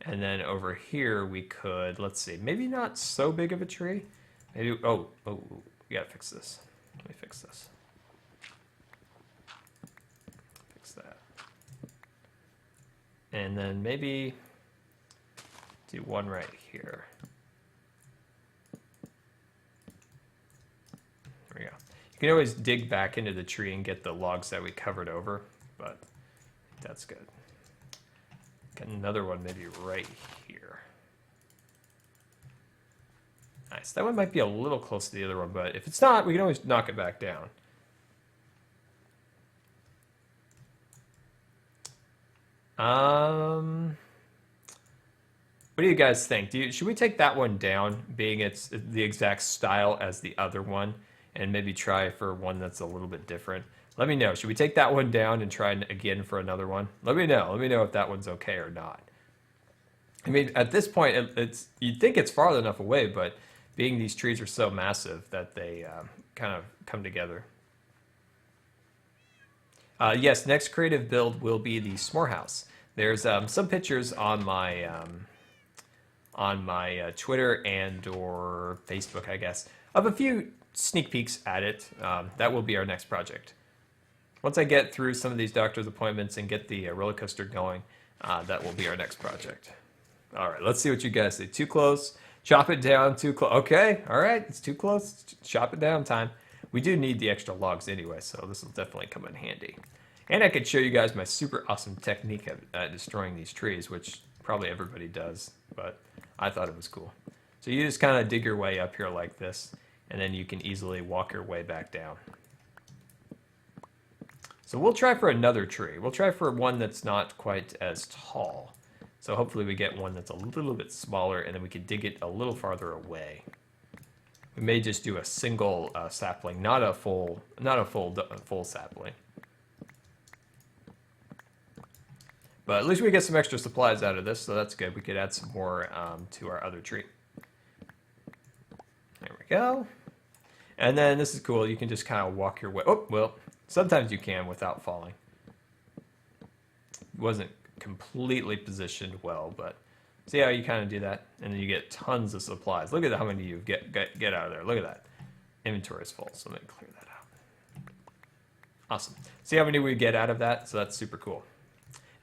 And then over here, we could, let's see, maybe not so big of a tree. Maybe, oh, we gotta fix this. Let me fix this. Fix that. And then maybe do one right here. There we go. You can always dig back into the tree and get the logs that we covered over, but that's good. Got another one maybe right here. Nice. That one might be a little close to the other one, but if it's not, we can always knock it back down. What do you guys think? Should we take that one down, being it's the exact style as the other one, and maybe try for one that's a little bit different? Let me know. Should we take that one down and try again for another one? Let me know. Let me know if that one's okay or not. I mean, at this point, you'd think it's far enough away, but being these trees are so massive that they kind of come together. Yes, next creative build will be the s'more house. There's some pictures on my Twitter and or Facebook, I guess, of a few sneak peeks at it. That will be our next project. Once I get through some of these doctor's appointments and get the roller coaster going, that will be our next project. All right, let's see what you guys say. Too close. Chop it down. Too close. Okay, all right, it's too close. Chop it down time. We do need the extra logs anyway, so this will definitely come in handy. And I could show you guys my super awesome technique at destroying these trees, which probably everybody does, but I thought it was cool. So you just kind of dig your way up here like this, and then you can easily walk your way back down. So we'll try for another tree. We'll try for one that's not quite as tall. So hopefully we get one that's a little bit smaller, and then we can dig it a little farther away. We may just do a single sapling, not a full sapling. But at least we get some extra supplies out of this, so that's good. We could add some more to our other tree. There we go. And then this is cool. You can just kind of walk your way. Oh, well, sometimes you can without falling. It wasn't completely positioned well, but See how you kind of do that? And then you get tons of supplies. Look at how many you get out of there. Look at that. Inventory is full, so let me clear that out. Awesome. See how many we get out of that? So that's super cool.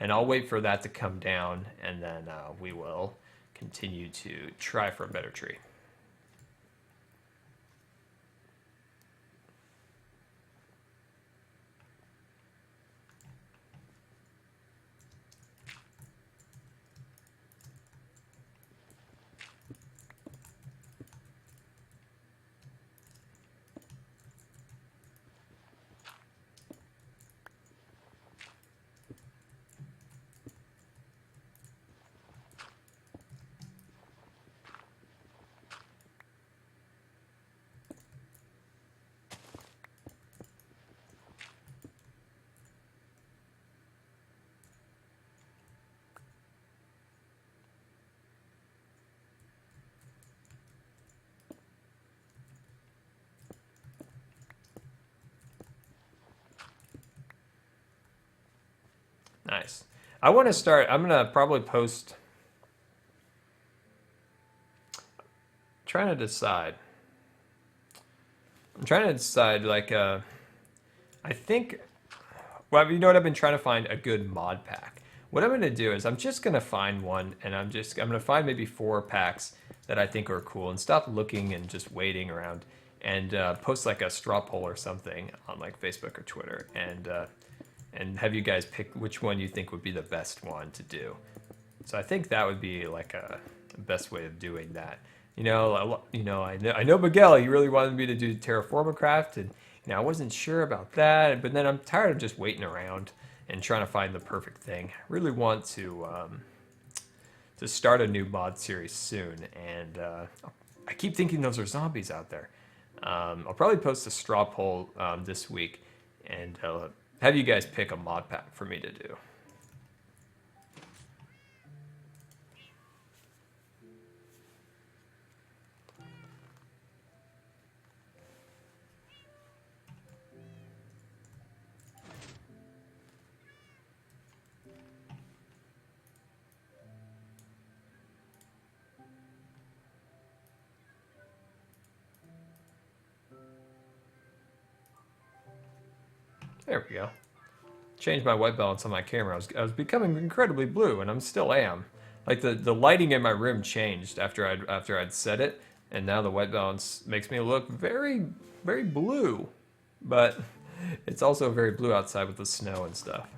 And I'll wait for that to come down, and then we will continue to try for a better tree. Nice. I want to start, I'm going to probably post, trying to decide. I'm trying to decide, like, I think, well, you know what, I've been trying to find a good mod pack. What I'm going to do is I'm just going to find one, and I'm going to find maybe 4 packs that I think are cool, and stop looking and just waiting around, and post like a straw poll or something on like Facebook or Twitter, and have you guys pick which one you think would be the best one to do. So I think that would be like a best way of doing that. I know Miguel, he really wanted me to do Terraformacraft, and I wasn't sure about that, but then I'm tired of just waiting around and trying to find the perfect thing. I really want to start a new mod series soon, and I keep thinking those are zombies out there. I'll probably post a straw poll this week, and have you guys pick a mod pack for me to do. There we go. Changed my white balance on my camera. I was becoming incredibly blue, and I'm still am. Like the lighting in my room changed after I'd set it, and now the white balance makes me look very, very blue. But it's also very blue outside with the snow and stuff.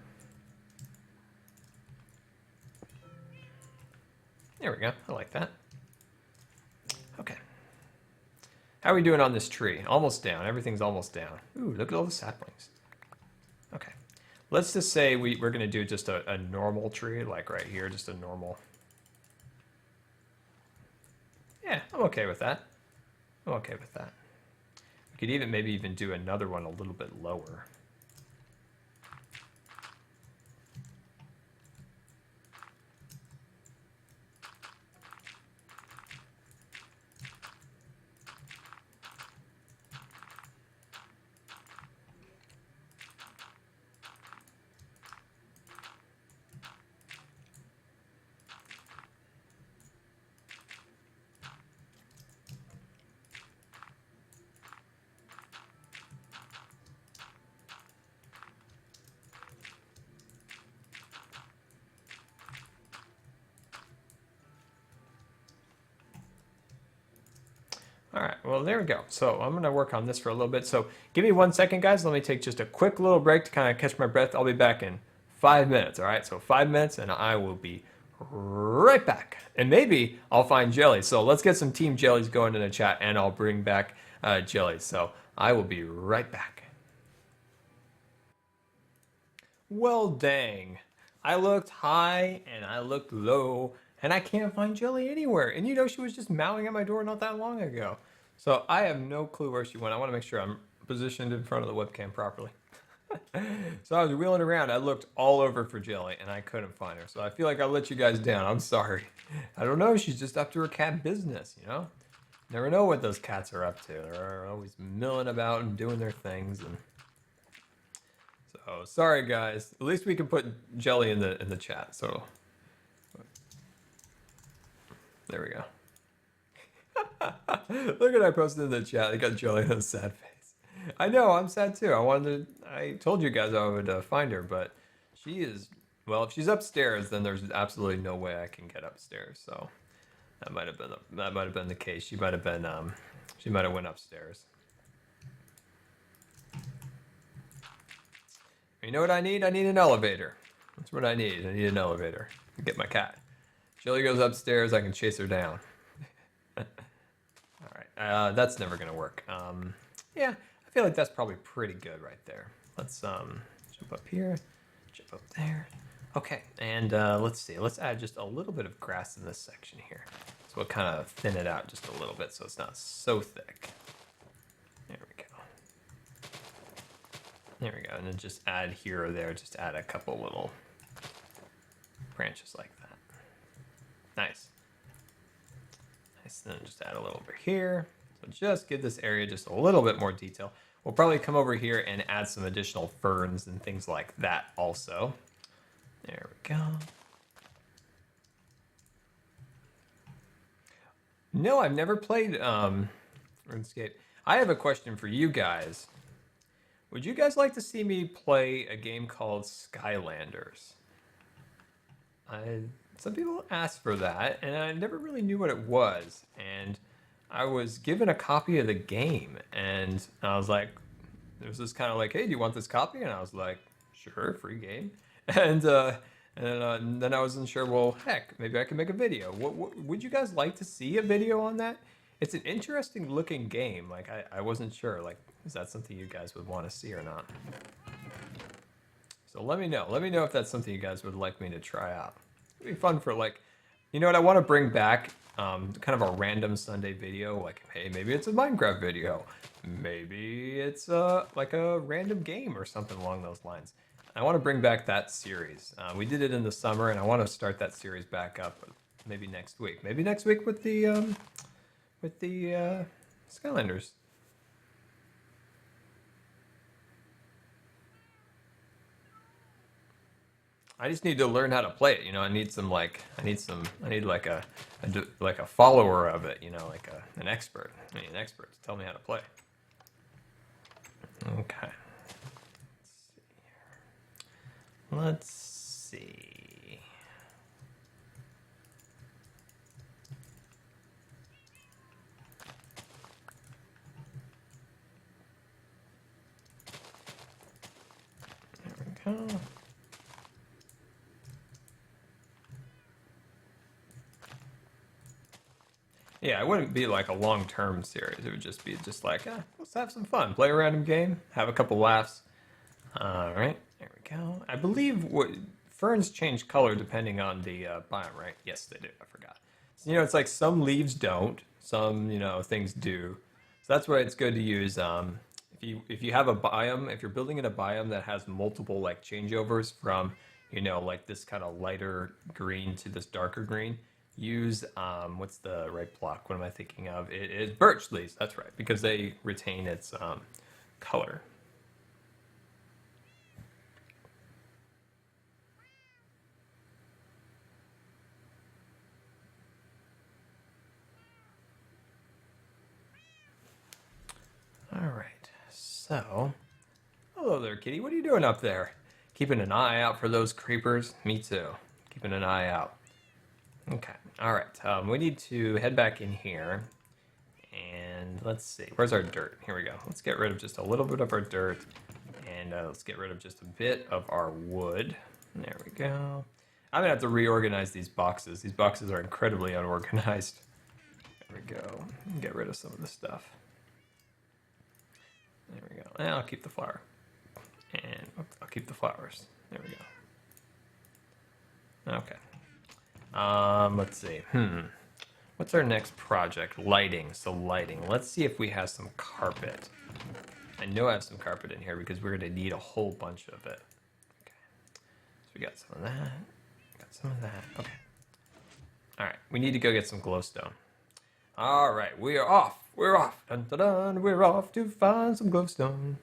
There we go. I like that. Okay. How are we doing on this tree? Almost down. Everything's almost down. Ooh, look at all the saplings. Okay. Let's just say we're going to do just a normal tree, like right here, just a normal. Yeah, I'm okay with that. I'm okay with that. We could maybe even do another one a little bit lower. All right, well, there we go. So I'm gonna work on this for a little bit. So give me 1 second, guys. Let me take just a quick little break to kind of catch my breath. I'll be back in 5 minutes, all right? So 5 minutes, and I will be right back. And maybe I'll find Jelly. So let's get some Team Jellies going in the chat, and I'll bring back Jelly. So I will be right back. Well, dang. I looked high, and I looked low, and I can't find Jelly anywhere. And she was just meowing at my door not that long ago. So I have no clue where she went. I want to make sure I'm positioned in front of the webcam properly. So I was wheeling around. I looked all over for Jelly, and I couldn't find her. So I feel like I let you guys down. I'm sorry. I don't know. She's just up to her cat business, Never know what those cats are up to. They're always milling about and doing their things. And so sorry, guys. At least we can put Jelly in the chat. So There we go. Look what I posted in the chat. I got Jelly on a sad face. I know, I'm sad too. I told you guys I would find her, but she is, well, if she's upstairs, then there's absolutely no way I can get upstairs. So that might have been the case. She might have went upstairs. You know what I need? I need an elevator. That's what I need. I need an elevator to get my cat. Jelly goes upstairs, I can chase her down. Alright, that's never gonna work. Yeah, I feel like that's probably pretty good right there. Let's jump up here, jump up there. Okay, and let's see. Let's add just a little bit of grass in this section here. So we'll kind of thin it out just a little bit so it's not so thick. There we go. There we go, and then just add here or there, just add a couple little branches like that. Nice. Nice, and then just add a little over here. So just give this area just a little bit more detail. We'll probably come over here and add some additional ferns and things like that also. There we go. No, I've never played RuneScape. I have a question for you guys. Would you guys like to see me play a game called Skylanders? Some people asked for that, and I never really knew what it was. And I was given a copy of the game, and I was like, there was this kind of like, hey, do you want this copy? And I was like, sure, free game. And then I wasn't sure, well, heck, maybe I can make a video. What would you guys like to see a video on that? It's an interesting looking game. Like, I wasn't sure, like, is that something you guys would want to see or not? So let me know. Let me know if that's something you guys would like me to try out. It'd be fun for, like, you know what, I want to bring back kind of a random Sunday video. Like, hey, maybe it's a Minecraft video. Maybe it's like a random game or something along those lines. I want to bring back that series. We did it in the summer, and I want to start that series back up maybe next week. Maybe next week with the Skylanders. I just need to learn how to play it. You know, I need like a follower of it. You know, like an expert. I need an expert to tell me how to play. Okay. Let's see. There we go. Yeah, it wouldn't be like a long-term series. It would just be like, let's have some fun. Play a random game, have a couple laughs. All right, there we go. I believe ferns change color depending on the biome, right? Yes, they do. I forgot. So, you know, it's like some leaves don't, some, you know, things do. So that's why it's good to use. If you have a biome, if you're building in a biome that has multiple like changeovers from, you know, like this kind of lighter green to this darker green, use what's the right block? What am I thinking of? It is birch leaves. That's right, because they retain its color. All right, so, hello there, kitty. What are you doing up there? Keeping an eye out for those creepers? Me too. Keeping an eye out. Okay, all right. We need to head back in here, and let's see. Where's our dirt? Here we go. Let's get rid of just a little bit of our dirt, and let's get rid of just a bit of our wood. There we go. I'm gonna have to reorganize these boxes. These boxes are incredibly unorganized. There we go. Get rid of some of the stuff. There we go. And I'll keep the flower. And I'll keep the flowers. There we go. Okay. Let's see. What's our next project? Lighting. So lighting. Let's see if we have some carpet. I know I have some carpet in here because we're going to need a whole bunch of it. Okay. So we got some of that. Got some of that. Okay. All right. We need to go get some glowstone. All right. We are off. We're off. Dun, dun, dun. We're off to find some glowstone.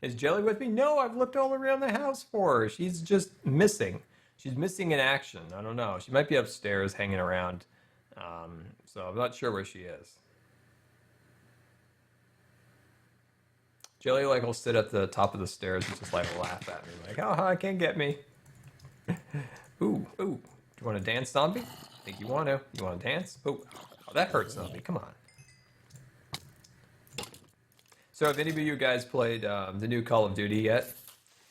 Is Jelly with me? No, I've looked all around the house for her. She's just missing. She's missing in action. I don't know. She might be upstairs hanging around. So I'm not sure where she is. Jelly like will sit at the top of the stairs and just like laugh at me like, "Oh, I can't get me." Ooh, ooh. Do you want to dance, zombie? I think you want to. You want to dance? Oh, that hurts, zombie. Come on. So have any of you guys played the new Call of Duty yet?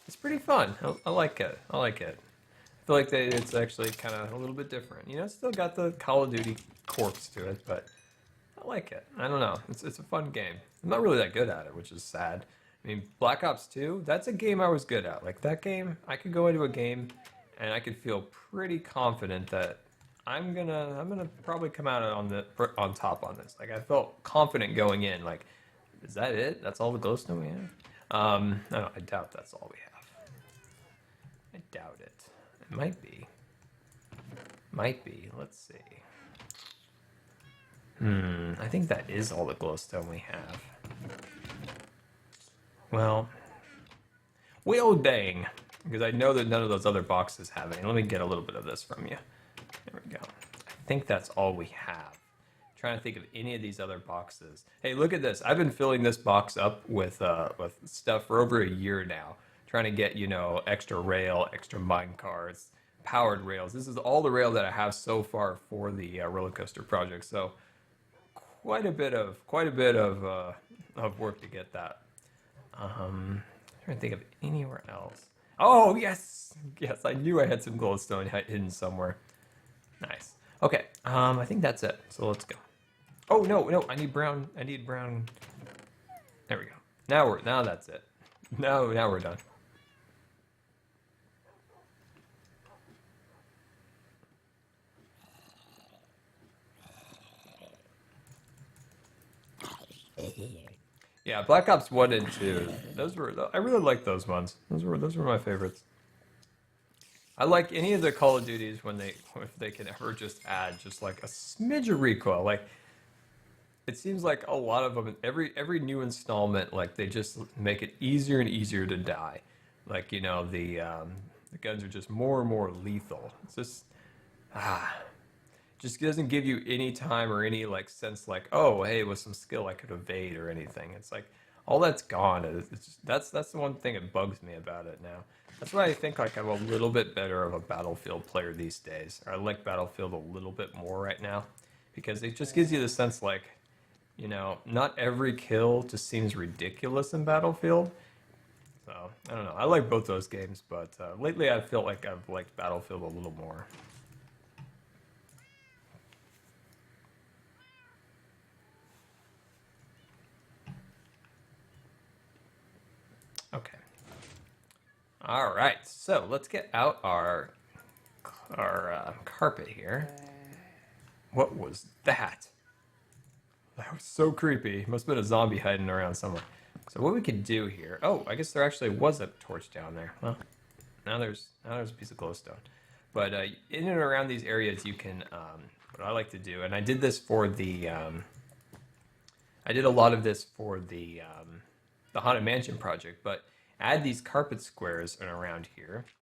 It's pretty fun. I like it. I like it. I feel like it's actually kind of a little bit different. You know, it's still got the Call of Duty quirks to it, but I like it. I don't know. It's a fun game. I'm not really that good at it, which is sad. I mean, Black Ops 2, that's a game I was good at. Like that game, I could go into a game and I could feel pretty confident that I'm gonna probably come out on top on this. Like I felt confident going in. Like, is that it? That's all the glowstone we have? No, I doubt that's all we have. I doubt it. It might be. Might be. Let's see. I think that is all the glowstone we have. Well, dang. Because I know that none of those other boxes have any. Let me get a little bit of this from you. There we go. I think that's all we have. I'm trying to think of any of these other boxes. Hey, look at this. I've been filling this box up with stuff for over a year now. Trying to get, you know, extra rail, extra mine cards, powered rails. This is all the rail that I have so far for the roller coaster project. So quite a bit of work to get that. I'm trying to think of anywhere else. Oh yes, I knew I had some glowstone hidden somewhere. Nice. Okay, I think that's it. So let's go. Oh no, I need brown. There we go. Now that's it. Now we're done. Yeah, Black Ops 1 and 2. I really like those ones. Those were my favorites. I like any of the Call of Duties if they can ever just add just like a smidge of recoil. Like it seems like a lot of them every new installment like they just make it easier and easier to die. Like, you know, the guns are just more and more lethal. It's just doesn't give you any time or any like sense like, oh hey, with some skill I could evade or anything. It's like all that's gone. That's the one thing that bugs me about it now. That's why I think like I'm a little bit better of a Battlefield player these days. I like Battlefield a little bit more right now because it just gives you the sense like, you know, not every kill just seems ridiculous in Battlefield. So I don't know. I like both those games, but lately I feel like I've liked Battlefield a little more. Okay. All right. So let's get out our carpet here. What was that? That was so creepy. Must have been a zombie hiding around somewhere. So what we could do here? Oh, I guess there actually was a torch down there. Well, now there's a piece of glowstone. But in and around these areas, you can. What I like to do, and I did this for the. I did a lot of this for the Haunted Mansion project, but add these carpet squares around here,